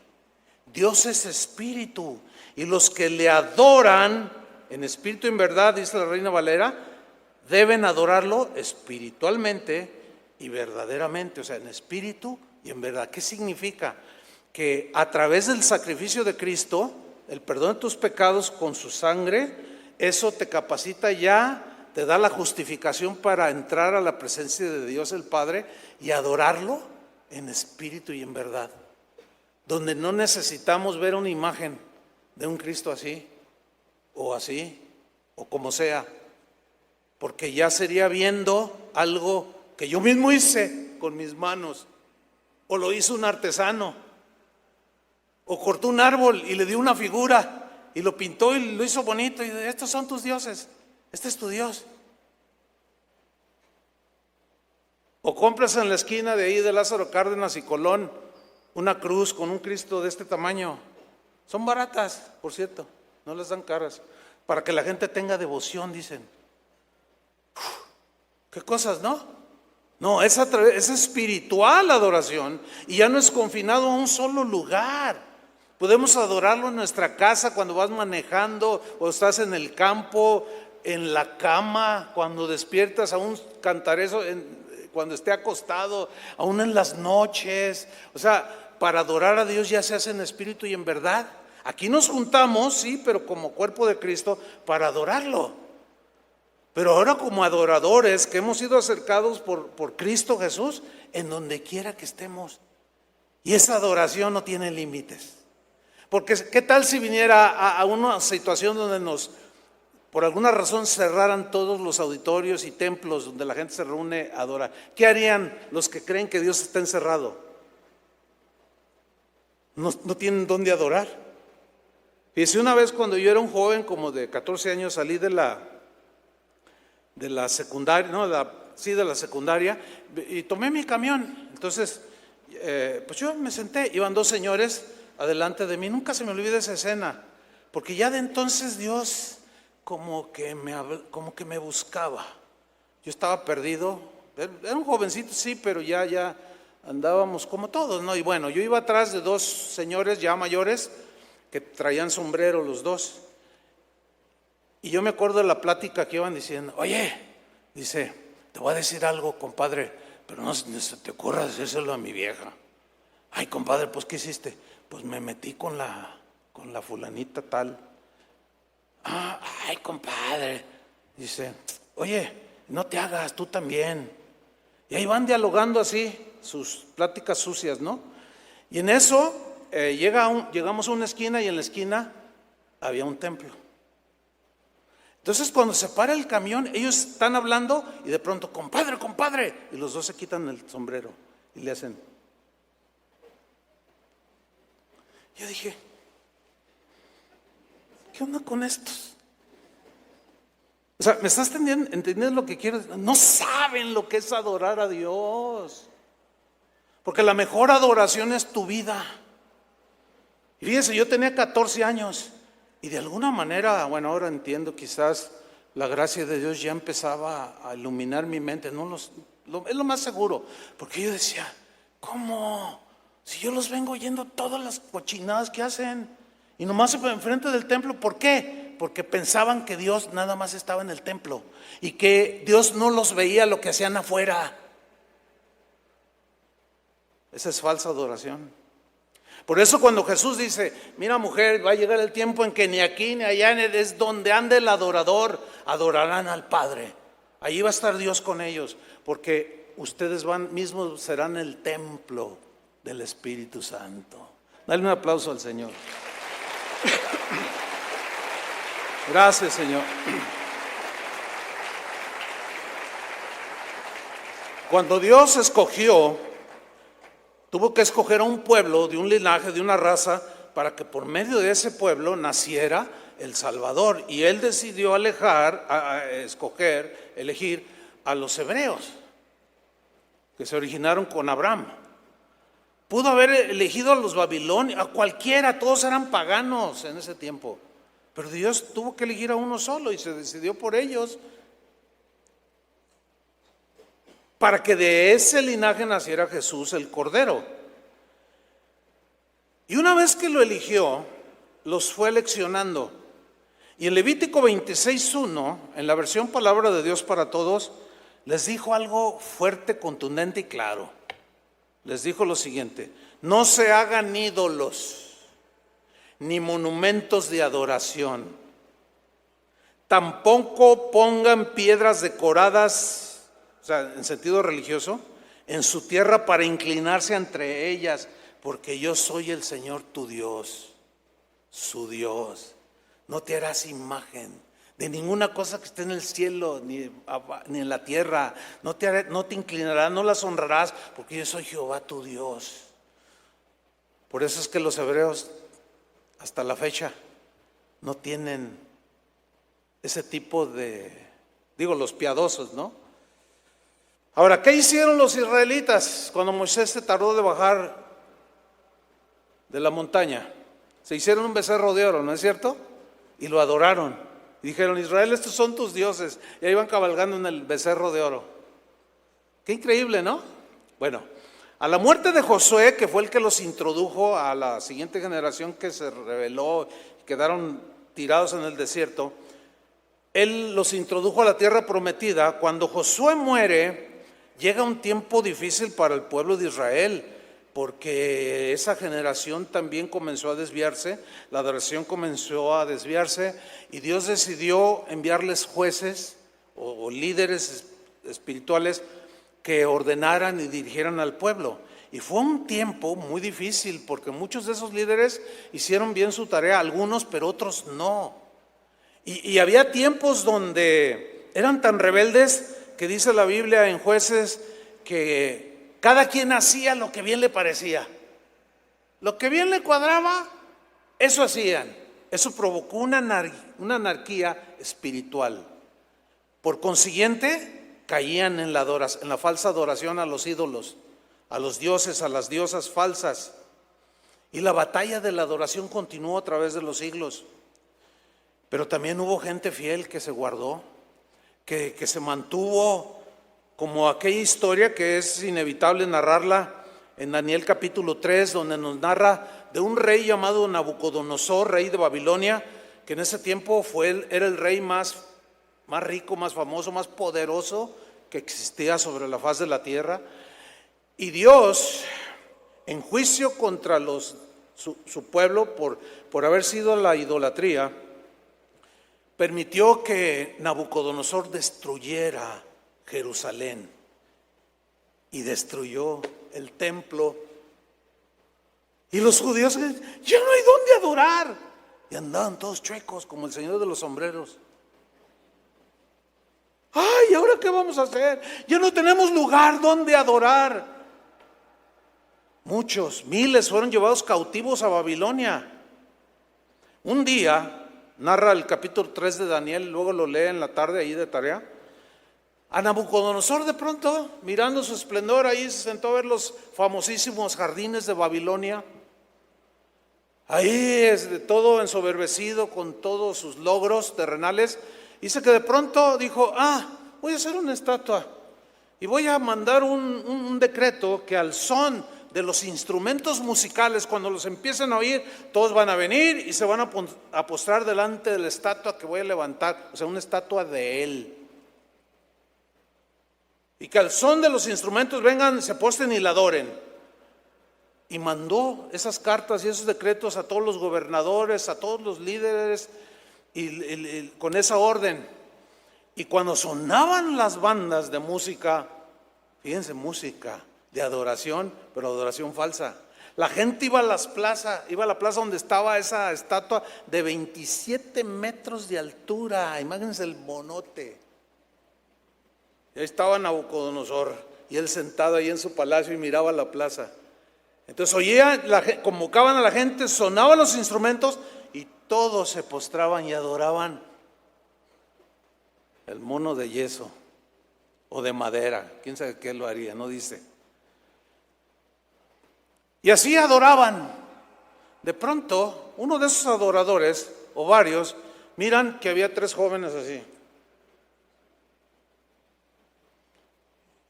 Dios es espíritu, y los que le adoran en espíritu y en verdad, dice la Reina Valera, deben adorarlo espiritualmente y verdaderamente, o sea, en espíritu y en verdad. ¿Qué significa? Que a través del sacrificio de Cristo, el perdón de tus pecados con su sangre, eso te capacita ya, te da la justificación para entrar a la presencia de Dios el Padre y adorarlo en espíritu y en verdad, donde no necesitamos ver una imagen de un Cristo así, o como sea, porque ya sería viendo algo que yo mismo hice con mis manos, o lo hizo un artesano, o cortó un árbol y le dio una figura y lo pintó y lo hizo bonito y estos son tus dioses, este es tu Dios. O compras en la esquina de ahí de Lázaro Cárdenas y Colón una cruz con un Cristo de este tamaño. Son baratas, por cierto, no les dan caras, para que la gente tenga devoción, dicen. ¿Qué cosas, no? No, es espiritual la adoración y ya no es confinado a un solo lugar. Podemos adorarlo en nuestra casa cuando vas manejando o estás en el campo, en la cama, cuando despiertas, aún cantar eso cuando esté acostado, aún en las noches. O sea, para adorar a Dios ya se hace en espíritu y en verdad. Aquí nos juntamos, sí, pero como cuerpo de Cristo para adorarlo. Pero ahora como adoradores que hemos sido acercados por Cristo Jesús, en donde quiera que estemos. Y esa adoración no tiene límites. Porque ¿qué tal si viniera a una situación donde por alguna razón cerraran todos los auditorios y templos donde la gente se reúne a adorar? ¿Qué harían los que creen que Dios está encerrado? No tienen dónde adorar. Y si una vez cuando yo era un joven como de 14 años salí de la secundaria, de la secundaria, y tomé mi camión. Entonces, pues yo me senté, iban dos señores adelante de mí. Nunca se me olvida esa escena, porque ya de entonces Dios como que me buscaba. Yo estaba perdido, era un jovencito, sí, pero ya andábamos como todos, ¿no? Y bueno, yo iba atrás de dos señores ya mayores que traían sombrero los dos. Y yo me acuerdo de la plática que iban diciendo, oye, dice, te voy a decir algo, compadre, pero no se te ocurra decírselo a mi vieja. Ay, compadre, pues ¿qué hiciste? Pues me metí con la fulanita tal. Ay, compadre, dice, oye, no te hagas, tú también. Y ahí van dialogando así, sus pláticas sucias, ¿no? Y en eso llegamos a una esquina y en la esquina había un templo. Entonces cuando se para el camión, ellos están hablando y de pronto, compadre, compadre, y los dos se quitan el sombrero y le hacen. Yo dije, ¿qué onda con estos? O sea, ¿me estás entendiendo lo que quiero? No saben lo que es adorar a Dios. Porque la mejor adoración es tu vida. Y fíjense, yo tenía 14 años y de alguna manera, bueno, ahora entiendo, quizás la gracia de Dios ya empezaba a iluminar mi mente. No es lo más seguro, porque yo decía, ¿cómo? Si yo los vengo oyendo todas las cochinadas que hacen y nomás enfrente del templo, ¿por qué? Porque pensaban que Dios nada más estaba en el templo y que Dios no los veía lo que hacían afuera. Esa es falsa adoración. Por eso cuando Jesús dice, mira mujer, va a llegar el tiempo en que ni aquí ni allá es donde ande el adorador, adorarán al Padre. Allí va a estar Dios con ellos, porque ustedes mismos serán el templo del Espíritu Santo. Dale un aplauso al Señor. Gracias, Señor. Cuando Dios escogió, tuvo que escoger a un pueblo, de un linaje, de una raza, para que por medio de ese pueblo naciera el Salvador. Y Él decidió elegir a los hebreos, que se originaron con Abraham. Pudo haber elegido a los babilonios, a cualquiera, todos eran paganos en ese tiempo. Pero Dios tuvo que elegir a uno solo y se decidió por ellos, para que de ese linaje naciera Jesús el Cordero. Y una vez que lo eligió, los fue eleccionando. Y en Levítico 26:1, en la versión Palabra de Dios para Todos, les dijo algo fuerte, contundente y claro. Les dijo lo siguiente: no se hagan ídolos ni monumentos de adoración, tampoco pongan piedras decoradas, o sea, en sentido religioso, en su tierra para inclinarse entre ellas, porque yo soy el Señor tu Dios, su Dios. No te harás imagen de ninguna cosa que esté en el cielo ni en la tierra. No te inclinarás, no las honrarás, porque yo soy Jehová tu Dios. Por eso es que los hebreos hasta la fecha no tienen ese tipo los piadosos, ¿no? Ahora, ¿qué hicieron los israelitas cuando Moisés se tardó de bajar de la montaña? Se hicieron un becerro de oro, ¿no es cierto? Y lo adoraron. Y dijeron, Israel, estos son tus dioses. Y ahí van cabalgando en el becerro de oro. Qué increíble, ¿no? Bueno, a la muerte de Josué, que fue el que los introdujo a la siguiente generación que se rebeló, quedaron tirados en el desierto, él los introdujo a la tierra prometida. Cuando Josué muere, llega un tiempo difícil para el pueblo de Israel, porque esa generación también comenzó a desviarse, la adoración comenzó a desviarse, y Dios decidió enviarles jueces o líderes espirituales que ordenaran y dirigieran al pueblo. Y fue un tiempo muy difícil, porque muchos de esos líderes hicieron bien su tarea, algunos, pero otros no. Y había tiempos donde eran tan rebeldes que dice la Biblia en Jueces que cada quien hacía lo que bien le parecía. Lo que bien le cuadraba, eso hacían. Eso provocó una anarquía espiritual. Por consiguiente, caían en la falsa adoración a los ídolos, a los dioses, a las diosas falsas. Y la batalla de la adoración continuó a través de los siglos. Pero también hubo gente fiel que se guardó, que se mantuvo, como aquella historia que es inevitable narrarla en Daniel capítulo 3, donde nos narra de un rey llamado Nabucodonosor, rey de Babilonia, que en ese tiempo era el rey más rico, más famoso, más poderoso que existía sobre la faz de la tierra. Y Dios, en juicio contra su pueblo por haber sido la idolatría, permitió que Nabucodonosor destruyera Jerusalén. y destruyó el templo. Y los judíos, ya no hay dónde adorar. Y andaban todos chuecos como el señor de los sombreros. Ay, ¿ahora qué vamos a hacer? Ya no tenemos lugar donde adorar. Muchos, miles fueron llevados cautivos a Babilonia. Un día, narra el capítulo 3 de Daniel, luego lo lee en la tarde ahí de tarea. A Nabucodonosor de pronto, mirando su esplendor, ahí se sentó a ver los famosísimos jardines de Babilonia. Ahí es de todo ensoberbecido con todos sus logros terrenales. Dice que de pronto dijo, voy a hacer una estatua y voy a mandar un decreto que al son de los instrumentos musicales, cuando los empiecen a oír, todos van a venir y se van a postrar delante de la estatua que voy a levantar, o sea, una estatua de él. Y que al son de los instrumentos vengan, se posten y la adoren. Y mandó esas cartas y esos decretos a todos los gobernadores, a todos los líderes, y con esa orden. Y cuando sonaban las bandas de música, fíjense, música de adoración, pero adoración falsa. La gente iba a la plaza donde estaba esa estatua de 27 metros de altura. Imagínense el monote. Y ahí estaba Nabucodonosor y él sentado ahí en su palacio y miraba la plaza. Entonces convocaban a la gente, sonaban los instrumentos y todos se postraban y adoraban el mono de yeso o de madera. ¿Quién sabe qué lo haría? No dice. Y así adoraban. De pronto, uno de esos adoradores, o varios, miran que había 3 jóvenes así.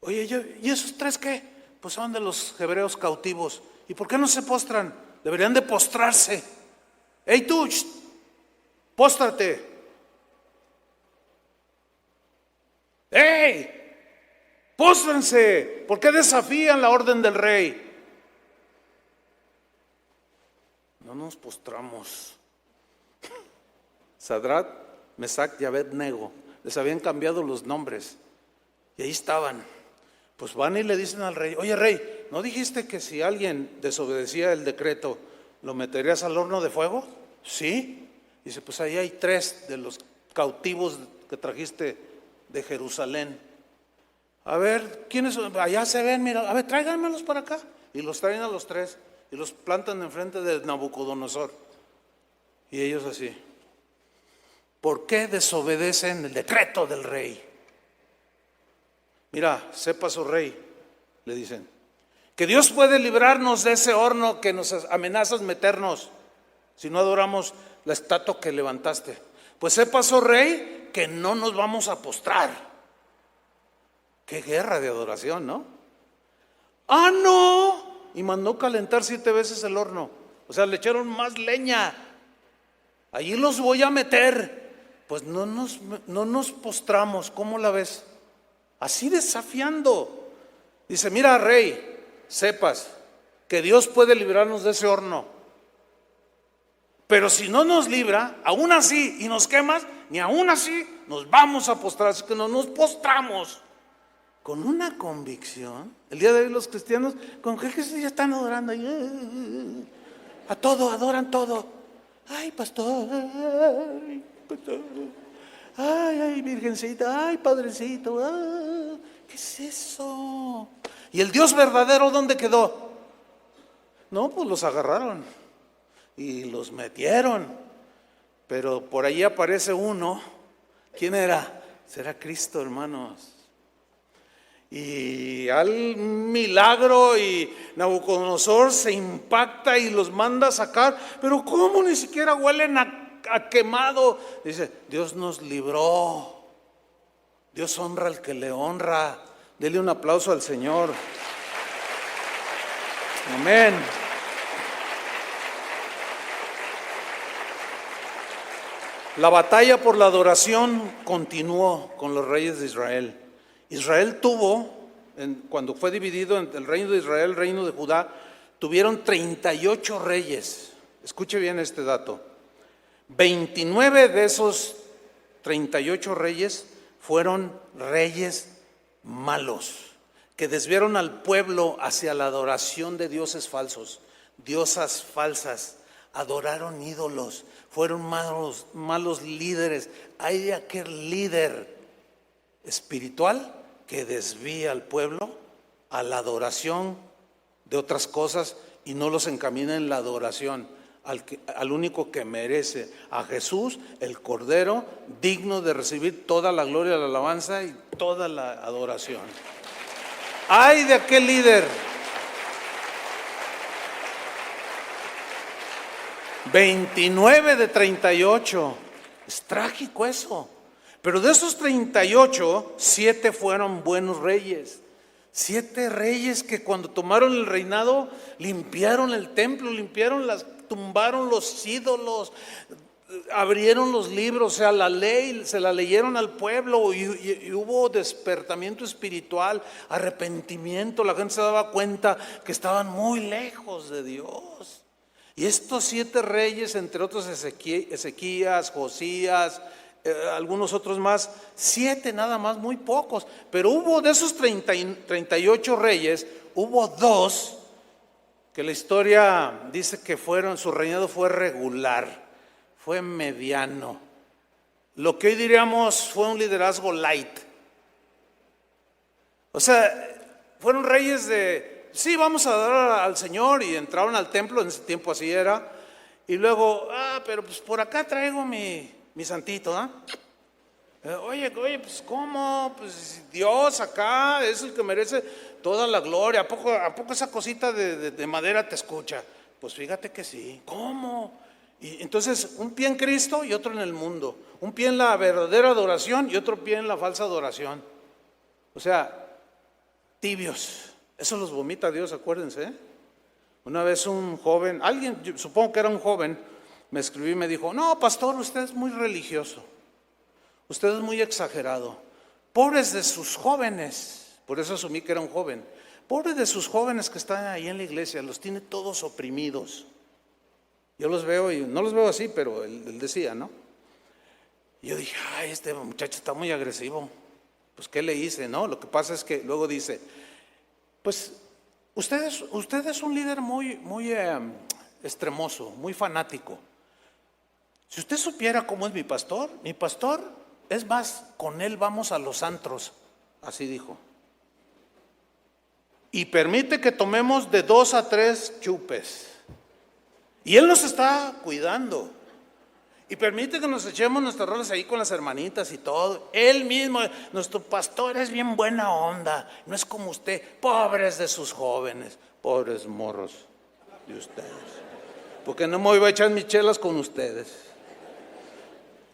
Oye, ¿y esos 3 qué? Pues son de los hebreos cautivos. ¿Y por qué no se postran? Deberían de postrarse. ¡Ey tú! ¡Póstrate! ¡Ey! ¡Póstrense! ¿Por qué desafían la orden del rey? No nos postramos. Sadrach, Mesach y Abed-nego les habían cambiado los nombres y ahí estaban. Pues van y le dicen al rey, oye rey, ¿no dijiste que si alguien desobedecía el decreto lo meterías al horno de fuego? Sí. Dice, pues ahí hay 3 de los cautivos que trajiste de Jerusalén. A ver, ¿quiénes son? Allá se ven, mira, a ver, tráiganmelos para acá. Y los traen a los 3 y los plantan enfrente de Nabucodonosor. Y ellos así, ¿por qué desobedecen el decreto del rey? Mira, sepa su rey, le dicen, que Dios puede librarnos de ese horno que nos amenazas meternos si no adoramos la estatua que levantaste. Pues sepa su rey que no nos vamos a postrar. Qué guerra de adoración, ¿no? No. Y mandó calentar 7 veces el horno. O sea, le echaron más leña. Allí los voy a meter. Pues no nos postramos. ¿Cómo la ves? Así desafiando. Dice, mira rey, sepas que Dios puede librarnos de ese horno. Pero si no nos libra, aún así, y nos quemas, ni aún así nos vamos a postrar. Así que no nos postramos. Con una convicción. El día de hoy los cristianos, ¿con qué ya están adorando? A todo, adoran todo. Ay, pastor, ay, pastor. Ay, virgencita, ay, padrecito. ¿Qué es eso? ¿Y el Dios verdadero dónde quedó? No, pues los agarraron y los metieron. Pero por ahí aparece uno. ¿Quién era? Será Cristo, hermanos. Y al milagro, y Nabucodonosor se impacta y los manda a sacar. Pero ¿cómo ni siquiera huelen a quemado? Dice, Dios nos libró. Dios honra al que le honra. Dele un aplauso al Señor. Amén. La batalla por la adoración continuó con los reyes de Israel. Israel tuvo, cuando fue dividido entre el reino de Israel y el reino de Judá, tuvieron 38 reyes. Escuche bien este dato. 29 de esos 38 reyes fueron reyes malos, que desviaron al pueblo hacia la adoración de dioses falsos, diosas falsas, adoraron ídolos, fueron malos líderes. Hay de aquel líder espiritual que desvía al pueblo a la adoración de otras cosas y no los encamina en la adoración al único que merece, a Jesús, el Cordero, digno de recibir toda la gloria, la alabanza y toda la adoración. ¡Ay de aquel líder! 29 de 38. Es trágico eso. Pero de esos 38, 7 fueron buenos reyes. 7 reyes que cuando tomaron el reinado limpiaron el templo, tumbaron los ídolos, abrieron los libros, o sea, la ley, se la leyeron al pueblo y hubo despertamiento espiritual, arrepentimiento. La gente se daba cuenta que estaban muy lejos de Dios. Y estos 7 reyes, entre otros Ezequías, Josías, algunos otros más, 7 nada más, muy pocos. Pero hubo de esos 38 reyes, hubo 2 que la historia dice que su reinado fue regular, fue mediano. Lo que hoy diríamos fue un liderazgo light. O sea, fueron reyes de, sí, vamos a adorar al Señor, y entraron al templo, en ese tiempo así era, y luego, pero pues por acá traigo mi santito, Oye, pues ¿cómo? Pues Dios acá es el que merece toda la gloria. ¿A poco esa cosita de madera te escucha? Pues fíjate que sí. ¿Cómo? Y entonces un pie en Cristo y otro en el mundo. Un pie en la verdadera adoración y otro pie en la falsa adoración. O sea, tibios. Eso los vomita Dios, acuérdense. Una vez un joven, yo supongo que era un joven, me escribió y me dijo: no, pastor, usted es muy religioso. Usted es muy exagerado. Pobres de sus jóvenes, por eso asumí que era un joven. Pobres de sus jóvenes que están ahí en la iglesia, los tiene todos oprimidos. Yo los veo y no los veo así, pero él decía, ¿no? Y yo dije: ay, este muchacho está muy agresivo. Pues ¿qué le hice? No, lo que pasa es que luego dice: pues usted es un líder muy extremoso, muy fanático. Si usted supiera cómo es mi pastor, es más, con él vamos a los antros, así dijo. Y permite que tomemos de 2 a 3 chupes. Y él nos está cuidando. Y permite que nos echemos nuestros roles ahí con las hermanitas y todo. Él mismo, nuestro pastor, es bien buena onda. No es como usted, pobres de sus jóvenes, pobres morros de ustedes. Porque no me voy a echar mis chelas con ustedes.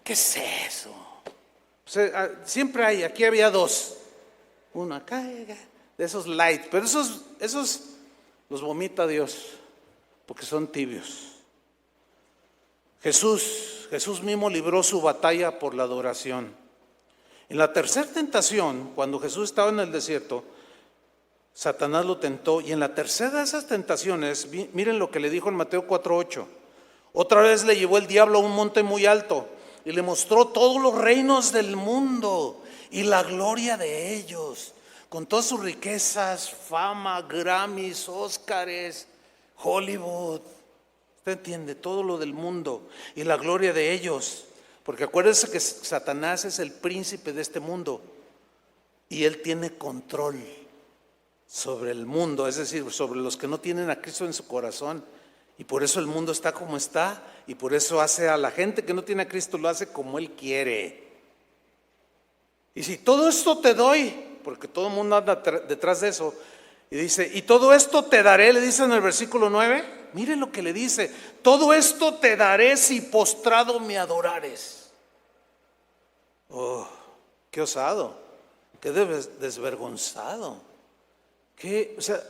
¿Qué es eso? O sea, siempre aquí había 2. Uno acá, de esos light, pero esos los vomita Dios, porque son tibios. Jesús mismo libró su batalla por la adoración. En la tercera tentación, cuando Jesús estaba en el desierto, Satanás lo tentó, y en la tercera de esas tentaciones, miren lo que le dijo en Mateo 4:8. Otra vez le llevó el diablo a un monte muy alto y le mostró todos los reinos del mundo y la gloria de ellos, con todas sus riquezas, fama, Grammys, Óscares, Hollywood. Usted entiende, todo lo del mundo y la gloria de ellos. Porque acuérdense que Satanás es el príncipe de este mundo y él tiene control sobre el mundo, es decir, sobre los que no tienen a Cristo en su corazón. Y por eso el mundo está como está, y por eso hace a la gente que no tiene a Cristo, lo hace como él quiere. Y si todo esto te doy, porque todo el mundo anda detrás de eso, y dice: y todo esto te daré, le dice en el versículo 9, miren lo que le dice: todo esto te daré si postrado me adorares. Oh, qué osado, qué desvergonzado, qué, o sea,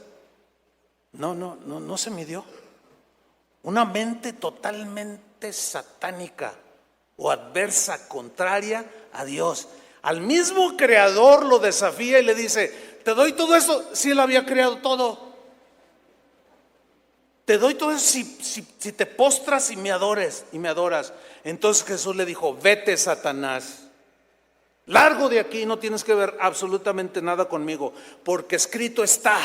no se midió. Una mente totalmente satánica o adversa, contraria a Dios. Al mismo creador lo desafía y le dice: te doy todo esto, si él había creado todo. Te doy todo eso si te postras y me adoras. Entonces Jesús le dijo: vete, Satanás. Largo de aquí, no tienes que ver absolutamente nada conmigo, porque escrito está.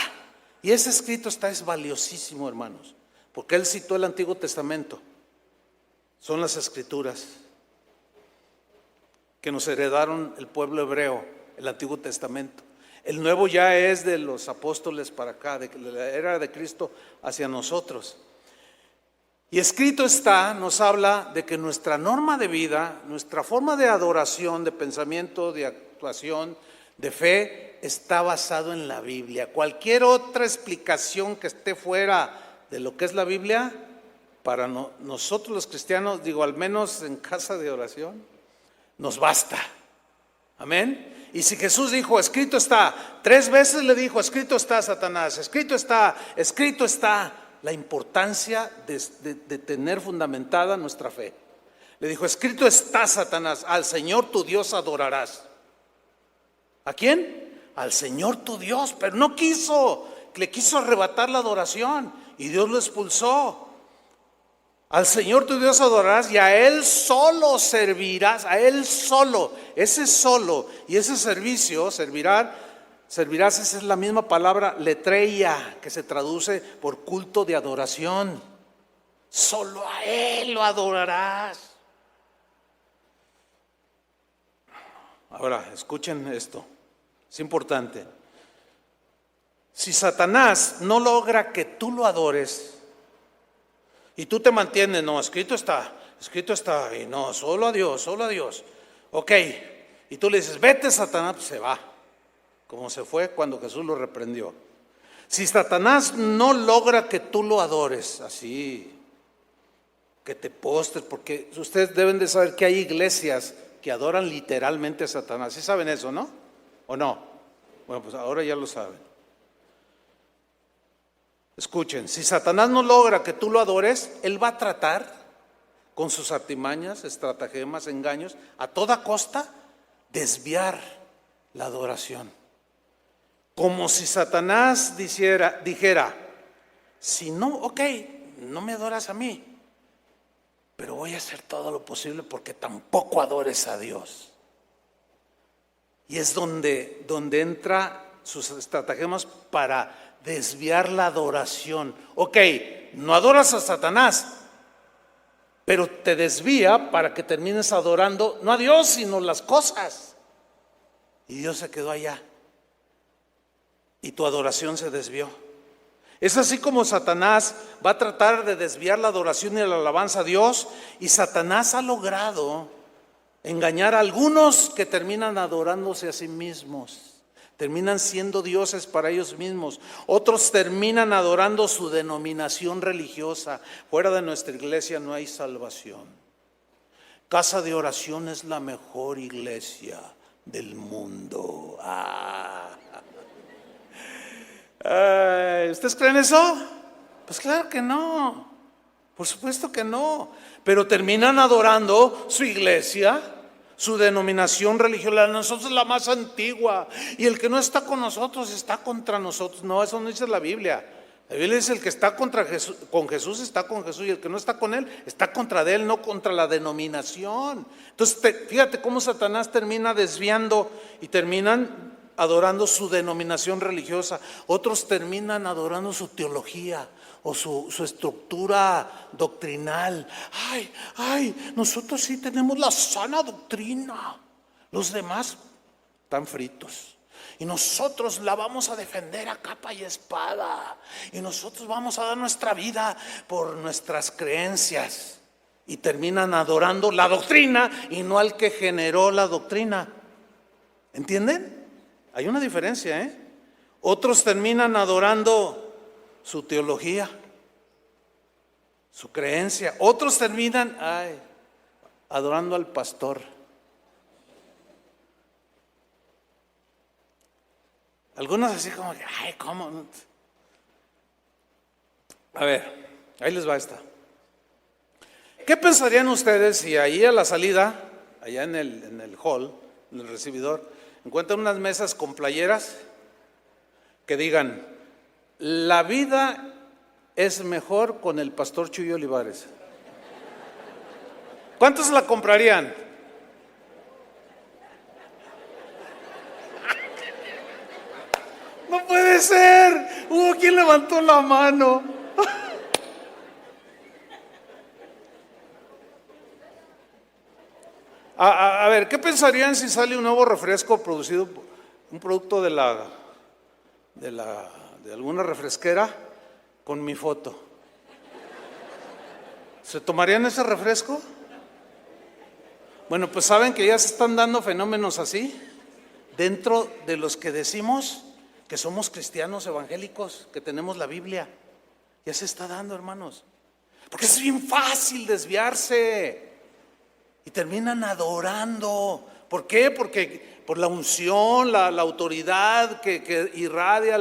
Y ese escrito está es valiosísimo, hermanos, porque él citó el Antiguo Testamento. Son las escrituras que nos heredaron el pueblo hebreo, el Antiguo Testamento. El Nuevo ya es de los apóstoles para acá, de la era de Cristo hacia nosotros. Y escrito está, nos habla de que nuestra norma de vida, nuestra forma de adoración, de pensamiento, de actuación, de fe, está basado en la Biblia. Cualquier otra explicación que esté fuera de lo que es la Biblia, para nosotros los cristianos, digo, al menos en casa de oración, nos basta. Amén. Y si Jesús dijo, escrito está, 3 veces le dijo, escrito está, Satanás, escrito está, escrito está. La importancia de tener fundamentada nuestra fe. Le dijo, escrito está, Satanás, al Señor tu Dios adorarás. ¿A quién? Al Señor tu Dios, pero no quiso, le quiso arrebatar la adoración y Dios lo expulsó. Al Señor tu Dios adorarás y a Él solo servirás, a Él solo, ese solo y ese servicio, servirás, esa es la misma palabra letreia que se traduce por culto de adoración. Solo a Él lo adorarás. Ahora, escuchen esto, es importante. Si Satanás no logra que tú lo adores y tú te mantienes, no, escrito está, y no, solo a Dios, ok, y tú le dices, vete Satanás, pues se va. Como se fue cuando Jesús lo reprendió. Si Satanás no logra que tú lo adores así, que te postres, porque ustedes deben de saber que hay iglesias que adoran literalmente a Satanás. ¿Sí saben eso, no? ¿O no? Bueno, pues ahora ya lo saben. Escuchen, si Satanás no logra que tú lo adores, él va a tratar con sus artimañas, estratagemas, engaños, a toda costa, desviar la adoración. Como si Satanás dijera, si no, ok, no me adoras a mí, pero voy a hacer todo lo posible porque tampoco adores a Dios. Y es donde entra sus estratagemas para desviar la adoración. Ok, no adoras a Satanás, pero te desvía para que termines adorando no a Dios, sino las cosas. Y Dios se quedó allá. Y tu adoración se desvió. Es así como Satanás va a tratar de desviar la adoración y la alabanza a Dios. Y Satanás ha logrado engañar a algunos que terminan adorándose a sí mismos. Terminan siendo dioses para ellos mismos. Otros terminan adorando su denominación religiosa. Fuera de nuestra iglesia no hay salvación. Casa de Oración es la mejor iglesia del mundo. ¿Ustedes creen eso? Pues claro que no, por supuesto que no, pero terminan adorando su iglesia, su denominación religiosa. Nosotros es la más antigua y el que no está con nosotros está contra nosotros. No, eso no dice la Biblia. La Biblia dice el que está con Jesús está con Jesús, y el que no está con él está contra de él, no contra la denominación. Entonces fíjate cómo Satanás termina desviando y terminan adorando su denominación religiosa. Otros terminan adorando su teología o su estructura doctrinal. Nosotros sí tenemos la sana doctrina. Los demás están fritos. Y nosotros la vamos a defender a capa y espada. Y nosotros vamos a dar nuestra vida por nuestras creencias. Y terminan adorando la doctrina y no al que generó la doctrina. ¿Entienden? Hay una diferencia, ¿eh? Otros terminan adorando su teología, su creencia. Otros terminan adorando al pastor. Algunos así como que, ¿cómo? A ver, ahí les va esta. ¿Qué pensarían ustedes si ahí a la salida, allá en el hall, en el recibidor, encuentran unas mesas con playeras que digan, la vida es mejor con el pastor Chuy Olivares? ¿Cuántos la comprarían? puede ser! Hubo quien levantó la mano. A ver, ¿qué pensarían si sale un nuevo refresco producido, un producto de alguna refresquera con mi foto? ¿Se tomarían ese refresco? Bueno, pues saben que ya se están dando fenómenos así dentro de los que decimos que somos cristianos evangélicos, que tenemos la Biblia. Ya se está dando, hermanos. Porque es bien fácil desviarse y terminan adorando. ¿Por qué? Porque por la unción, la autoridad que irradia,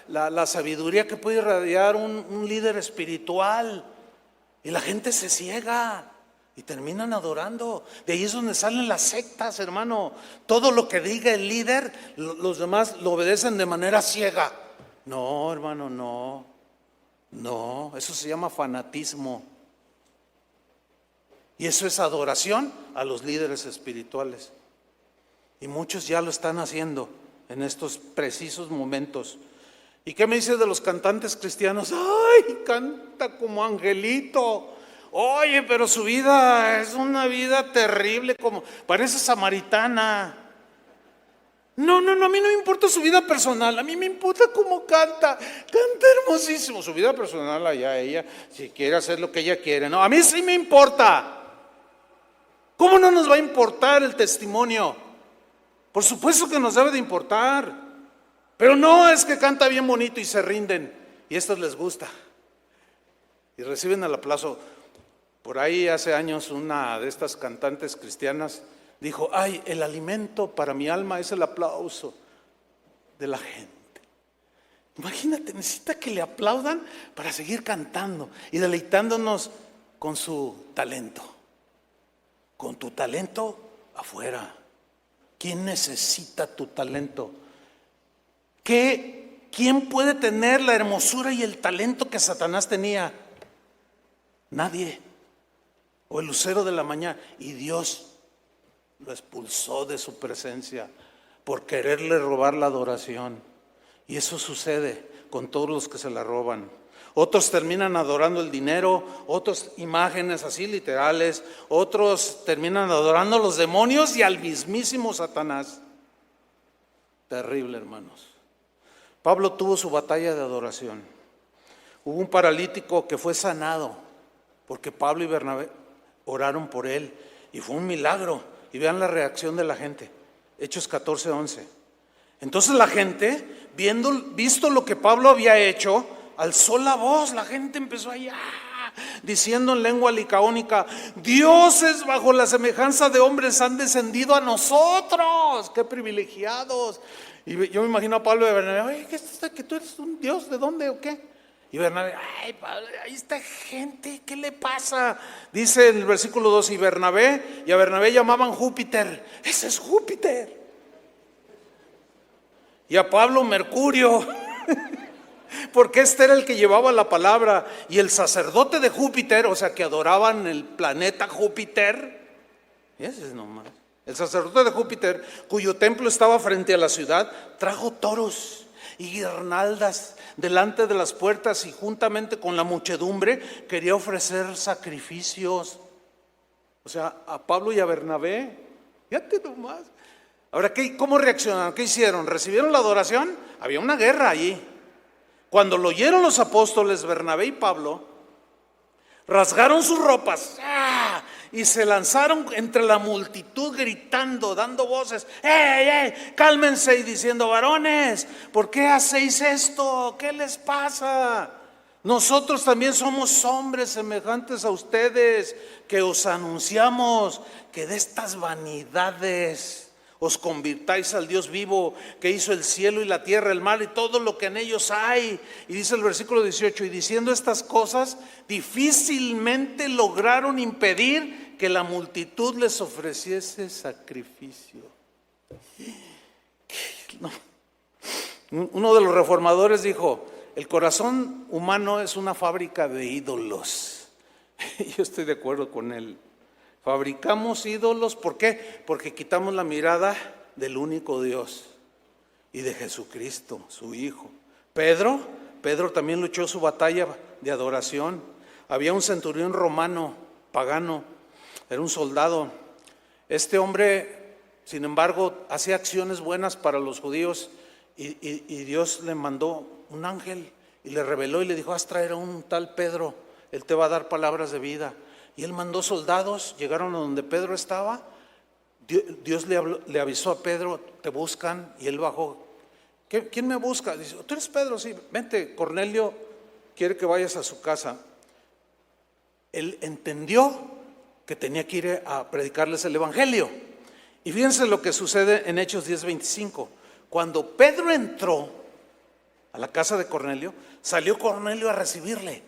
la sabiduría que puede irradiar un líder espiritual. Y la gente se ciega y terminan adorando. De ahí es donde salen las sectas, hermano. Todo lo que diga el líder, los demás lo obedecen de manera ciega. No, hermano, no. No, eso se llama fanatismo. Y eso es adoración a los líderes espirituales. Y muchos ya lo están haciendo en estos precisos momentos. ¿Y qué me dice de los cantantes cristianos? ¡Ay, canta como angelito! Oye, pero su vida es una vida terrible, como parece samaritana. No, a mí no me importa su vida personal, a mí me importa cómo canta. Canta hermosísimo. Su vida personal allá ella, si quiere hacer lo que ella quiere. No, a mí sí me importa. ¿Cómo no nos va a importar el testimonio? Por supuesto que nos debe de importar. Pero no es que canta bien bonito y se rinden y esto les gusta y reciben el aplauso. Por ahí hace años una de estas cantantes cristianas dijo: ay, el alimento para mi alma es el aplauso de la gente. Imagínate, necesita que le aplaudan para seguir cantando y deleitándonos con su talento. Con tu talento afuera. ¿Quién necesita tu talento? ¿Quién puede tener la hermosura y el talento que Satanás tenía? Nadie. O el lucero de la mañana. Y Dios lo expulsó de su presencia por quererle robar la adoración. Y eso sucede con todos los que se la roban. Otros terminan adorando el dinero, otros imágenes así literales, otros terminan adorando a los demonios y al mismísimo Satanás. Terrible, hermanos. Pablo tuvo su batalla de adoración. Hubo un paralítico que fue sanado porque Pablo y Bernabé oraron por él y fue un milagro. Y vean la reacción de la gente. Hechos 14:11. Entonces la gente, visto lo que Pablo había hecho, alzó la voz. La gente empezó allá diciendo en lengua licaónica: dioses bajo la semejanza de hombres han descendido a nosotros. ¡Qué privilegiados! Y yo me imagino a Pablo y a Bernabé: oye, ¿qué es esto? ¿Que tú eres un dios? ¿De dónde o qué? Y Bernabé: ay, Pablo, ahí está gente, ¿qué le pasa? Dice en el versículo 2: y a Bernabé llamaban Júpiter. Ese es Júpiter. Y a Pablo Mercurio, porque este era el que llevaba la palabra. Y el sacerdote de Júpiter, o sea, que adoraban el planeta Júpiter, ese es nomás. El sacerdote de Júpiter, cuyo templo estaba frente a la ciudad, trajo toros y guirnaldas delante de las puertas y juntamente con la muchedumbre quería ofrecer sacrificios. O sea, a Pablo y a Bernabé, fíjate nomás. Ahora, ¿cómo reaccionaron? ¿Qué hicieron? ¿Recibieron la adoración? Había una guerra allí. Cuando lo oyeron los apóstoles Bernabé y Pablo, rasgaron sus ropas y se lanzaron entre la multitud gritando, dando voces: ¡ey, cálmense! Y diciendo: varones, ¿por qué hacéis esto? ¿Qué les pasa? Nosotros también somos hombres semejantes a ustedes, que os anunciamos que de estas vanidades os convirtáis al Dios vivo, que hizo el cielo y la tierra, el mar y todo lo que en ellos hay. Y dice el versículo 18: y diciendo estas cosas, difícilmente lograron impedir que la multitud les ofreciese sacrificio. No. Uno de los reformadores dijo: el corazón humano es una fábrica de ídolos. Yo estoy de acuerdo con él. Fabricamos ídolos, ¿por qué? Porque quitamos la mirada del único Dios y de Jesucristo, su Hijo. Pedro también luchó su batalla de adoración. Había un centurión romano, pagano, era un soldado. Este hombre, sin embargo, hacía acciones buenas para los judíos y Dios le mandó un ángel y le reveló y le dijo: haz traer a un tal Pedro, él te va a dar palabras de vida. Y él mandó soldados, llegaron a donde Pedro estaba. Dios le avisó a Pedro: te buscan. Y él bajó. ¿Quién me busca? Dice: tú eres Pedro, sí, vente, Cornelio quiere que vayas a su casa. Él entendió que tenía que ir a predicarles el evangelio. Y fíjense lo que sucede en Hechos 10:25. Cuando Pedro entró a la casa de Cornelio, salió Cornelio a recibirle.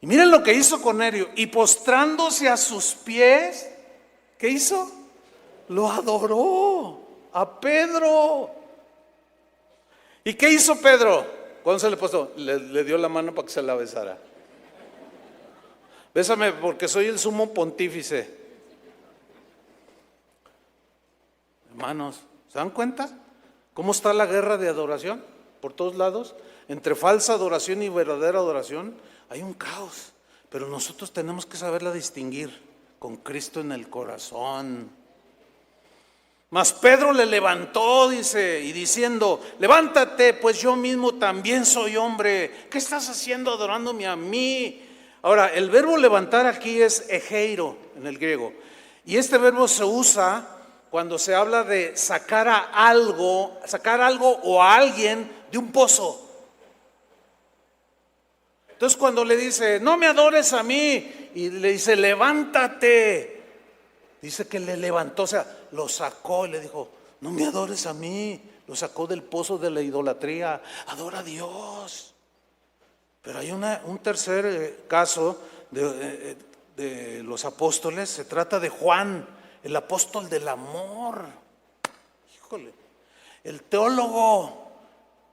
Y miren lo que hizo Cornelio. Y postrándose a sus pies, ¿qué hizo? Lo adoró a Pedro. ¿Y qué hizo Pedro? ¿Cuándo se le puso? Le dio la mano para que se la besara. Bésame porque soy el sumo pontífice. Hermanos, ¿se dan cuenta cómo está la guerra de adoración por todos lados? Entre falsa adoración y verdadera adoración hay un caos, pero nosotros tenemos que saberla distinguir con Cristo en el corazón. Mas Pedro le levantó, dice, y diciendo: levántate, pues yo mismo también soy hombre. ¿Qué estás haciendo adorándome a mí? Ahora, el verbo levantar aquí es egeiro en el griego, y este verbo se usa cuando se habla de sacar algo o a alguien de un pozo. Entonces cuando le dice: no me adores a mí, y le dice: levántate, dice que le levantó, o sea, lo sacó y le dijo: no me adores a mí. Lo sacó del pozo de la idolatría. Adora a Dios. Pero hay un tercer caso de los apóstoles. Se trata de Juan, el apóstol del amor. Híjole, el teólogo,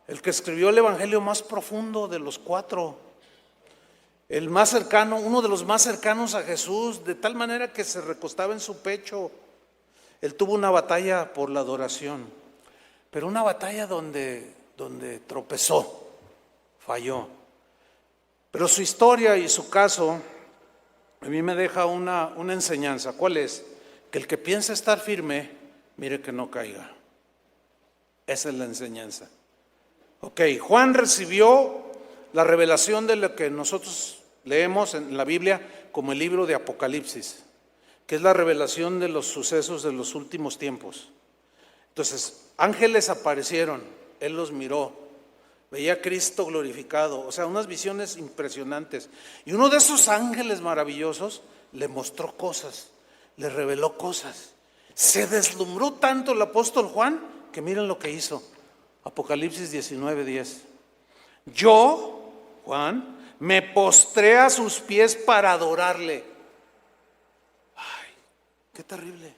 el que escribió el evangelio más profundo de los cuatro, el más cercano, uno de los más cercanos a Jesús, de tal manera que se recostaba en su pecho. Él tuvo una batalla por la adoración, pero una batalla donde tropezó, falló. Pero su historia y su caso a mí me deja una enseñanza. ¿Cuál es? Que el que piensa estar firme, mire que no caiga. Esa es la enseñanza. Ok, Juan recibió la revelación de lo que nosotros leemos en la Biblia como el libro de Apocalipsis, que es la revelación de los sucesos de los últimos tiempos. Entonces, ángeles aparecieron, él los miró, veía a Cristo glorificado, o sea, unas visiones impresionantes. Y uno de esos ángeles maravillosos le mostró cosas, le reveló cosas. Se deslumbró tanto el apóstol Juan que miren lo que hizo. Apocalipsis 19:10. Yo, Juan, me postré a sus pies para adorarle. Ay, qué terrible.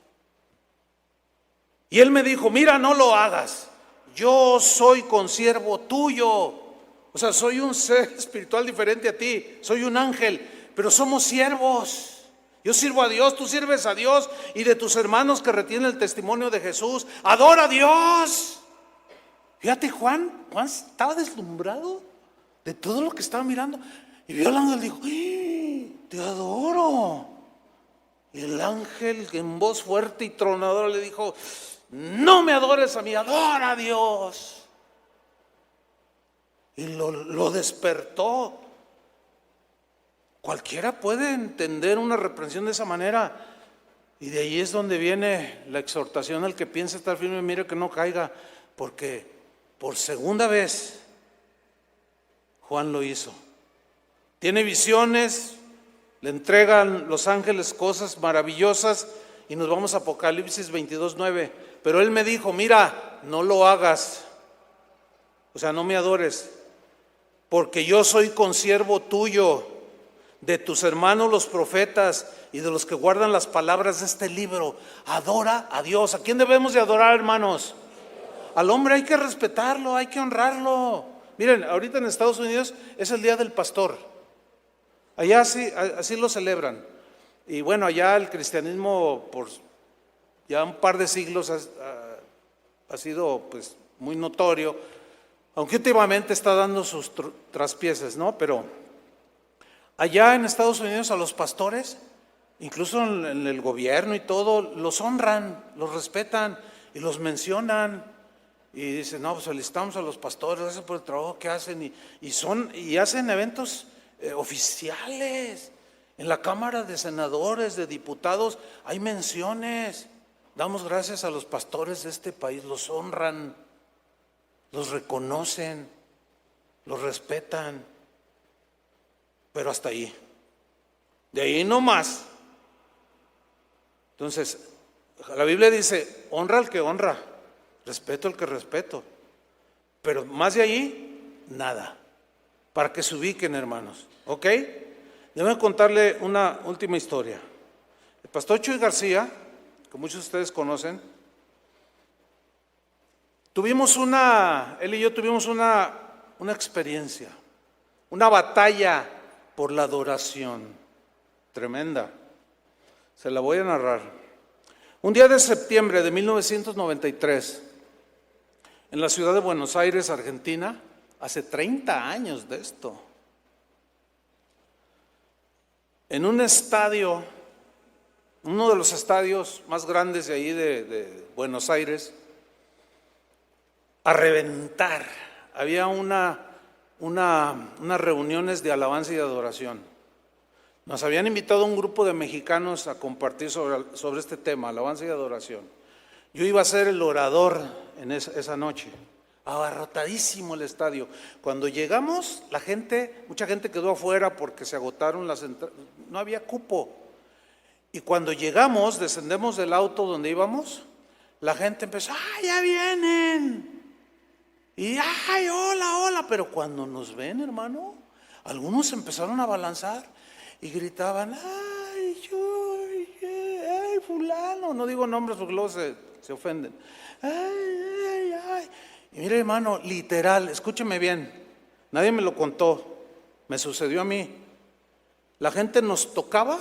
Y él me dijo: mira, no lo hagas. Yo soy consiervo tuyo. O sea, soy un ser espiritual diferente a ti. Soy un ángel, pero somos siervos. Yo sirvo a Dios, tú sirves a Dios. Y de tus hermanos que retienen el testimonio de Jesús, adora a Dios. Fíjate, Juan estaba deslumbrado de todo lo que estaba mirando. Y vio al ángel y dijo: te adoro. Y el ángel en voz fuerte y tronadora le dijo: no me adores a mí, adora a Dios. Y lo despertó. Cualquiera puede entender una reprensión de esa manera. Y de ahí es donde viene la exhortación al que piensa estar firme: mire que no caiga. Porque por segunda vez Juan lo hizo. Tiene visiones, le entregan los ángeles cosas maravillosas. Y nos vamos a Apocalipsis 22:9. Pero él me dijo: mira, no lo hagas. O sea, no me adores, porque yo soy consiervo tuyo, de tus hermanos los profetas y de los que guardan las palabras de este libro. Adora a Dios. ¿A quién debemos de adorar, hermanos? Al hombre hay que respetarlo, hay que honrarlo. Miren, ahorita en Estados Unidos es el Día del Pastor. Allá así lo celebran. Y bueno, allá el cristianismo por ya un par de siglos ha sido pues muy notorio. aunque últimamente está dando sus traspieces, ¿no? Pero allá en Estados Unidos a los pastores, incluso en el gobierno y todo, los honran, los respetan y los mencionan. Y dicen, no, pues felicitamos a los pastores, gracias por el trabajo que hacen. Y hacen eventos oficiales. En la Cámara de Senadores, de Diputados, hay menciones. Damos gracias a los pastores de este país, los honran, los reconocen, los respetan. Pero hasta ahí. De ahí no más. Entonces, la Biblia dice, honra al que honra, respeto al que respeto. Pero más de ahí, nada. Para que se ubiquen, hermanos. ¿Ok? Déjenme contarle una última historia. El pastor Chuy García, que muchos de ustedes conocen, él y yo tuvimos una experiencia, una batalla por la adoración tremenda. Se la voy a narrar. Un día de septiembre de 1993, en la ciudad de Buenos Aires, Argentina, hace 30 años de esto, en un estadio, uno de los estadios más grandes de ahí de Buenos Aires, a reventar. Había unas reuniones de alabanza y de adoración. Nos habían invitado un grupo de mexicanos a compartir sobre este tema, alabanza y adoración. Yo iba a ser el orador en esa noche. Abarrotadísimo el estadio. Cuando llegamos, mucha gente quedó afuera porque se agotaron las entradas, no había cupo. Y cuando llegamos, descendemos del auto donde íbamos, la gente empezó, ¡ay, ya vienen! Y ¡ay, hola, hola! Pero cuando nos ven, hermano, algunos empezaron a balanzar y gritaban, ¡ay, ay, fulano! No digo nombres porque luego se ofenden. ¡Ay, ay, ay! Y mire, hermano, literal, escúcheme bien, nadie me lo contó, me sucedió a mí. La gente nos tocaba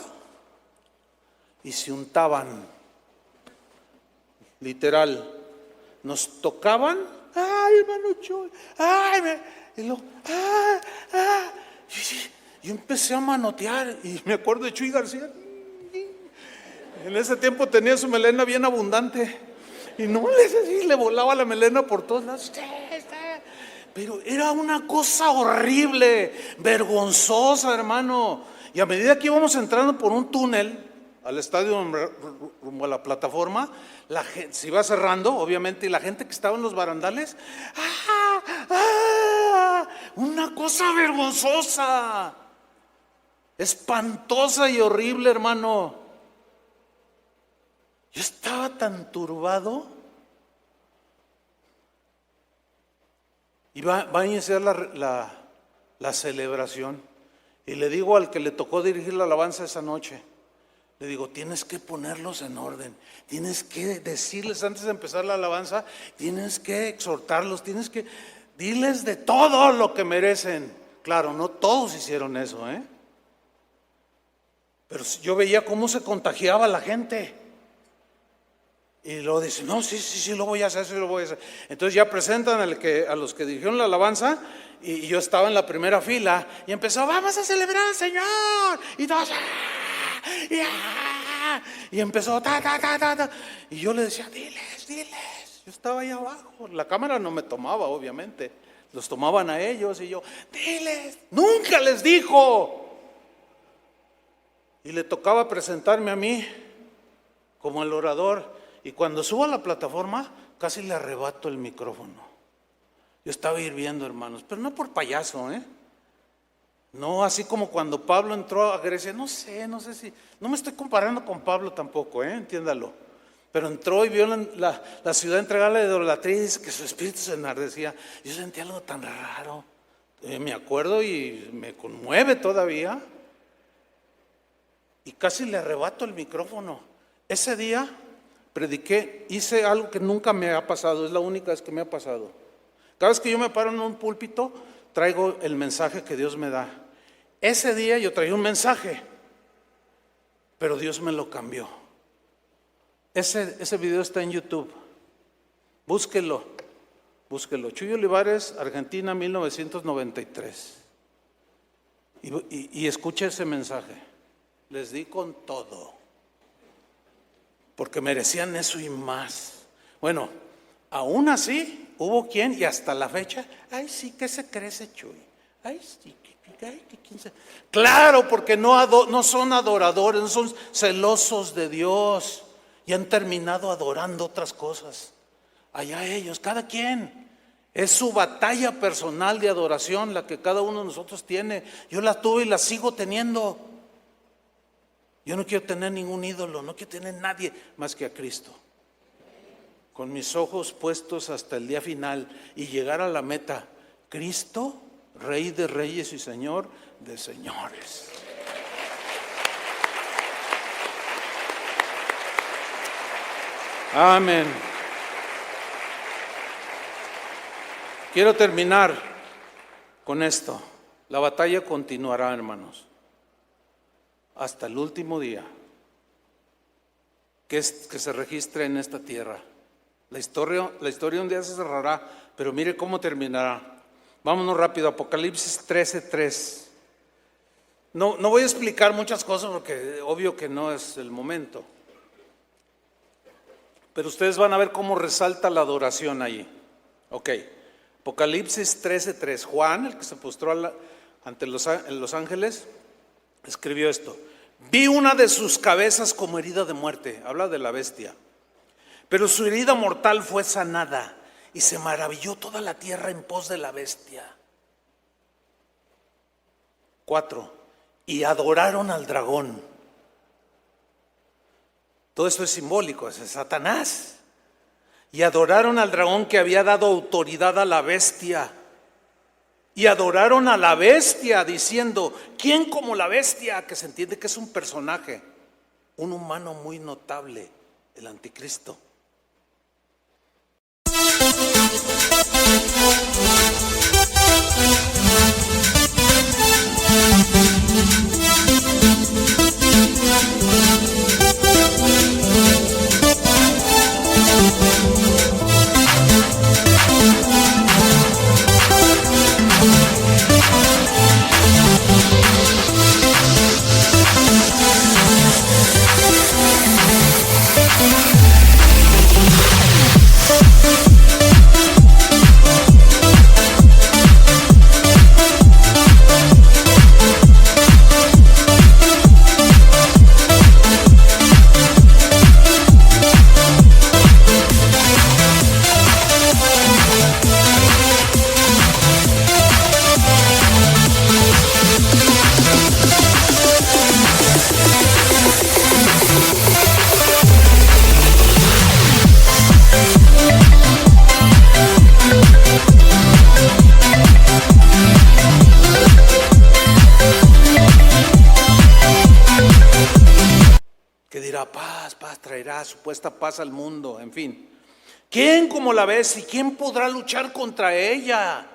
y se untaban, literal, nos tocaban, ¡ay, hermano Chuy! ¡Ay! Y luego, ¡ah! ¡Ah! Yo empecé a manotear y me acuerdo de Chuy García. En ese tiempo tenía su melena bien abundante. Y no le volaba la melena por todos lados. Pero era una cosa horrible, vergonzosa, hermano. Y a medida que íbamos entrando por un túnel al estadio rumbo a la plataforma, la gente se iba cerrando, obviamente, y la gente que estaba en los barandales, una cosa vergonzosa, espantosa y horrible, hermano. Yo estaba tan turbado. Y va a iniciar la celebración. Y le digo al que le tocó dirigir la alabanza esa noche, le digo, tienes que ponerlos en orden. Tienes que decirles antes de empezar la alabanza, tienes que exhortarlos, diles de todo lo que merecen. Claro, no todos hicieron eso, pero yo veía cómo se contagiaba la gente. Y luego dice, no, sí, lo voy a hacer, sí lo voy a hacer. Entonces ya presentan a los que dirigieron la alabanza y yo estaba en la primera fila y empezó, vamos a celebrar al Señor. Y todos, y empezó, ta. Y yo le decía, diles. Yo estaba ahí abajo, la cámara no me tomaba, obviamente. Los tomaban a ellos y yo, diles, nunca les dijo. Y le tocaba presentarme a mí como el orador. Y cuando subo a la plataforma, casi le arrebato el micrófono. Yo estaba hirviendo, hermanos, pero no por payaso, No, así como cuando Pablo entró a Grecia, no sé si, no me estoy comparando con Pablo tampoco, entiéndalo. Pero entró y vio la ciudad entregada a la idolatría y dice que su espíritu se enardecía. Yo sentía algo tan raro. Me acuerdo y me conmueve todavía. Y casi le arrebato el micrófono. Ese día prediqué, hice algo que nunca me ha pasado, es la única vez que me ha pasado. Cada vez que yo me paro en un púlpito, traigo el mensaje que Dios me da. Ese día yo traía un mensaje, pero Dios me lo cambió. Ese video está en YouTube, búsquelo. Búsquelo. Chuy Olivares, Argentina, 1993. Y escucha ese mensaje. Les di con todo, porque merecían eso y más. Bueno, aún así, hubo quien, y hasta la fecha, ay sí, ¿qué se cree ese Chuy? Ay sí, ¿quién se? Claro, porque no son adoradores, no son celosos de Dios, y han terminado adorando otras cosas. Allá ellos, cada quien. Es su batalla personal de adoración la que cada uno de nosotros tiene. Yo la tuve y la sigo teniendo. Yo no quiero tener ningún ídolo, no quiero tener nadie más que a Cristo. Con mis ojos puestos hasta el día final y llegar a la meta. Cristo, Rey de reyes y Señor de señores. Amén. Quiero terminar con esto. La batalla continuará, hermanos, hasta el último día que se registre en esta tierra. La historia un día se cerrará, pero mire cómo terminará. Vámonos rápido, Apocalipsis 13:3. No voy a explicar muchas cosas porque obvio que no es el momento. Pero ustedes van a ver cómo resalta la adoración ahí. Ok, Apocalipsis 13:3. Juan, el que se postró ante los ángeles, escribió esto. Vi una de sus cabezas como herida de muerte. Habla de la bestia. Pero su herida mortal fue sanada y se maravilló toda la tierra en pos de la bestia. 4. Y adoraron al dragón. Todo esto es simbólico, es Satanás. Y adoraron al dragón que había dado autoridad a la bestia. Y adoraron a la bestia diciendo, ¿quién como la bestia? Que se entiende que es un personaje, un humano muy notable, el anticristo. Paz traerá, supuesta paz al mundo, en fin. ¿Quién como la ves y quién podrá luchar contra ella?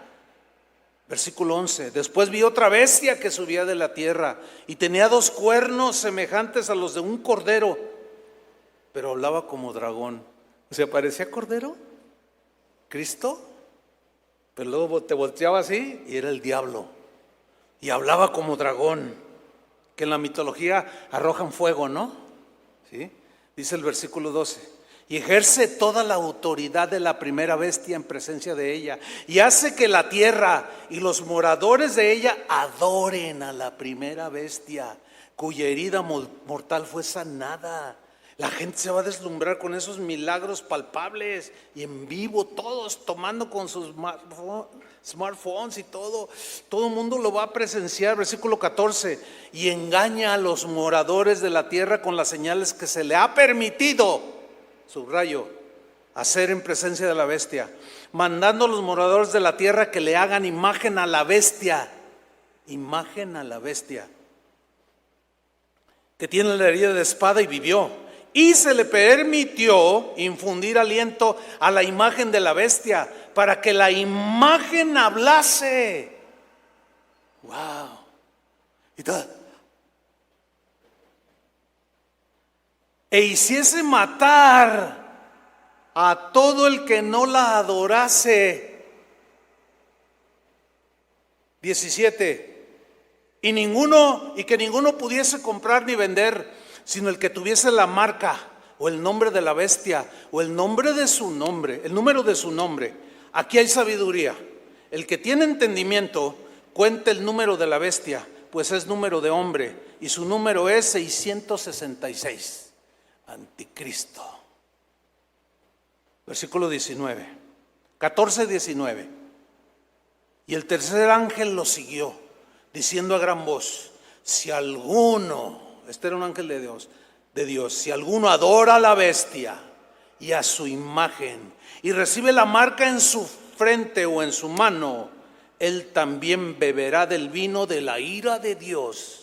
Versículo 11. Después vi otra bestia que subía de la tierra y tenía 2 cuernos semejantes a los de un cordero, pero hablaba como dragón. O sea, parecía cordero, Cristo, pero luego te volteaba así y era el diablo. Y hablaba como dragón, que en la mitología arrojan fuego, ¿no? ¿Sí? Dice el versículo 12, y ejerce toda la autoridad de la primera bestia en presencia de ella, y hace que la tierra y los moradores de ella adoren a la primera bestia, cuya herida mortal fue sanada. La gente se va a deslumbrar con esos milagros palpables y en vivo, todos tomando con sus smartphones y todo el mundo lo va a presenciar. Versículo 14, y engaña a los moradores de la tierra con las señales que se le ha permitido, subrayo, hacer en presencia de la bestia, mandando a los moradores de la tierra que le hagan imagen a la bestia, que tiene la herida de espada y vivió. Y se le permitió infundir aliento a la imagen de la bestia para que la imagen hablase. Wow. Y todo. E hiciese matar a todo el que no la adorase. 17. Y que ninguno pudiese comprar ni vender, sino el que tuviese la marca o el nombre de la bestia o el nombre de su nombre, el número de su nombre. Aquí hay sabiduría. El que tiene entendimiento cuente el número de la bestia, pues es número de hombre y su número es 666. Anticristo. Versículo 19, 14, 19. Y el tercer ángel lo siguió, diciendo a gran voz: si alguno, este era un ángel de Dios, si alguno adora a la bestia y a su imagen y recibe la marca en su frente o en su mano, él también beberá del vino de la ira de Dios,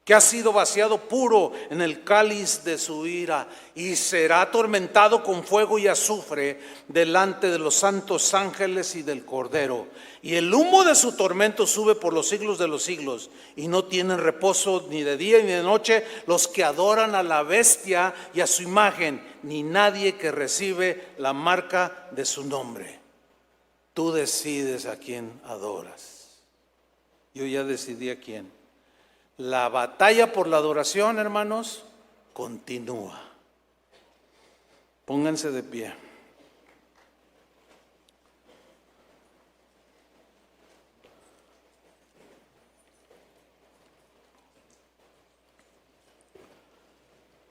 que ha sido vaciado puro en el cáliz de su ira, y será atormentado con fuego y azufre delante de los santos ángeles y del Cordero. Y el humo de su tormento sube por los siglos de los siglos, y no tienen reposo ni de día ni de noche los que adoran a la bestia y a su imagen, ni nadie que recibe la marca de su nombre. Tú decides a quién adoras. Yo ya decidí a quién. La batalla por la adoración, hermanos, continúa. Pónganse de pie.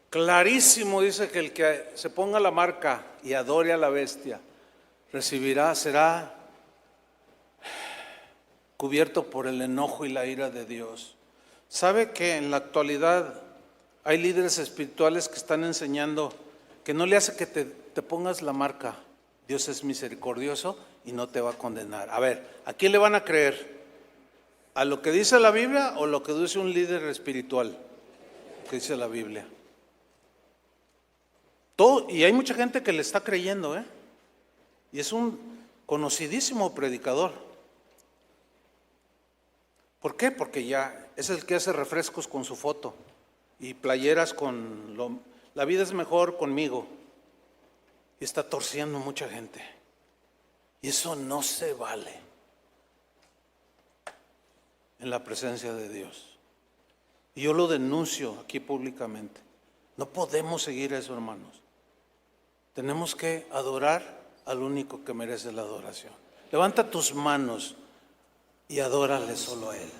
Clarísimo dice que el que se ponga la marca y adore a la bestia será cubierto por el enojo y la ira de Dios. ¿Sabe que en la actualidad hay líderes espirituales que están enseñando que no le hace que te pongas la marca? Dios es misericordioso y no te va a condenar. A ver, ¿a quién le van a creer? ¿A lo que dice la Biblia o lo que dice un líder espiritual? ¿Qué dice la Biblia? Y hay mucha gente que le está creyendo, y es un conocidísimo predicador. ¿Por qué? Porque ya es el que hace refrescos con su foto y playeras con la vida es mejor conmigo, y está torciendo mucha gente, y eso no se vale en la presencia de Dios, y yo lo denuncio aquí públicamente. No podemos seguir eso, hermanos. Tenemos que adorar al único que merece la adoración. Levanta tus manos y adórale solo a Él.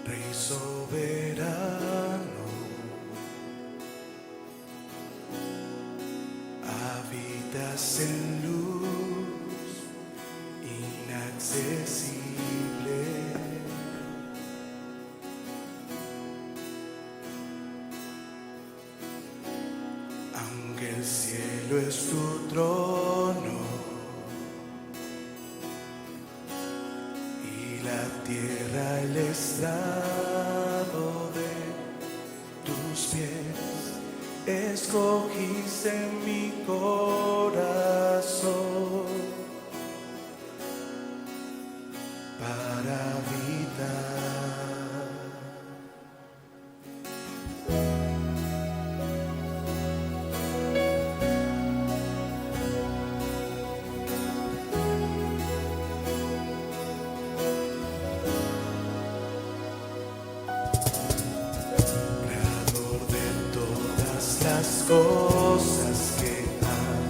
Rey soberano, habitas en luz inaccesible. Aunque el cielo es tu trono, tierra el estrado de tus pies, escogiste mi corazón para habitar. Creador de todas las cosas que hay,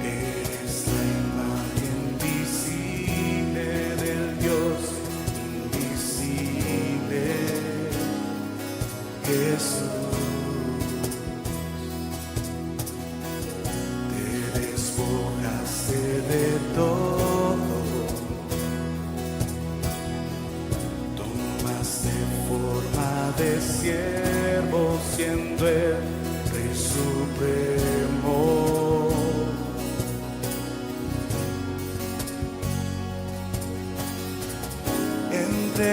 eres la imagen visible del Dios invisible, Jesús. Te despojaste de todo, tomaste forma de siervo, siendo el Rey Supremo.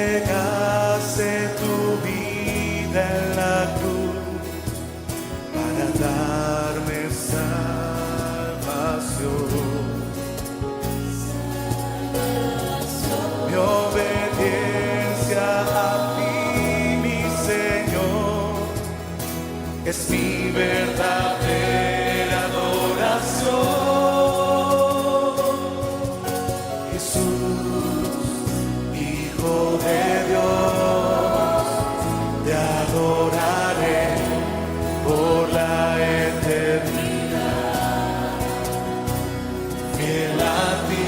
Entregaste tu vida en la cruz para darme salvación. Mi obediencia a ti, mi Señor, es mi verdadera adoración. Jesús, Hijo de Dios, te adoraré por la eternidad. Fiel a ti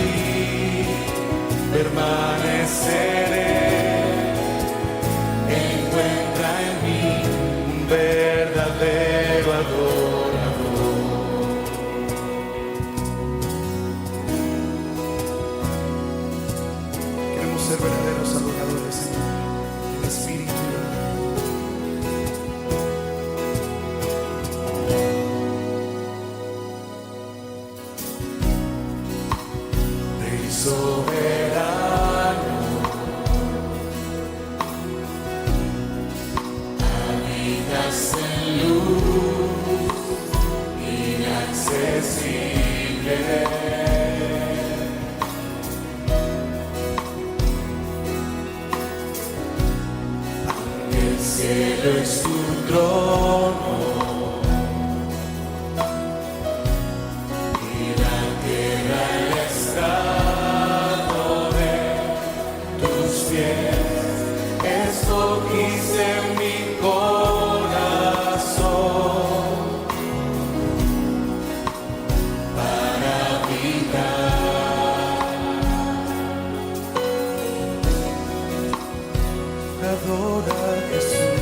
permaneceré. Encuentra en mí un verdadero adorador. Queremos ser verdaderos adoradores en espíritu. Rey soberano, habitas en luz inaccesible. El cielo es tu trono y la tierra el estrado de tus pies. Escogiste mi corazón para habitar. Adora a Jesús,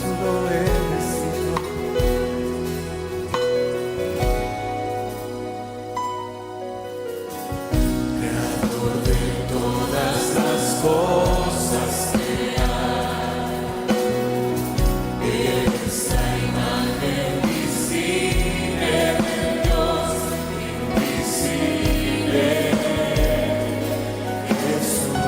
solo Él es Señor. Creador de todas las cosas que hay, eres la imagen visible del Dios invisible, Jesús.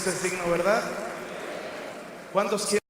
este signo, ¿verdad? ¿Cuántos quieren?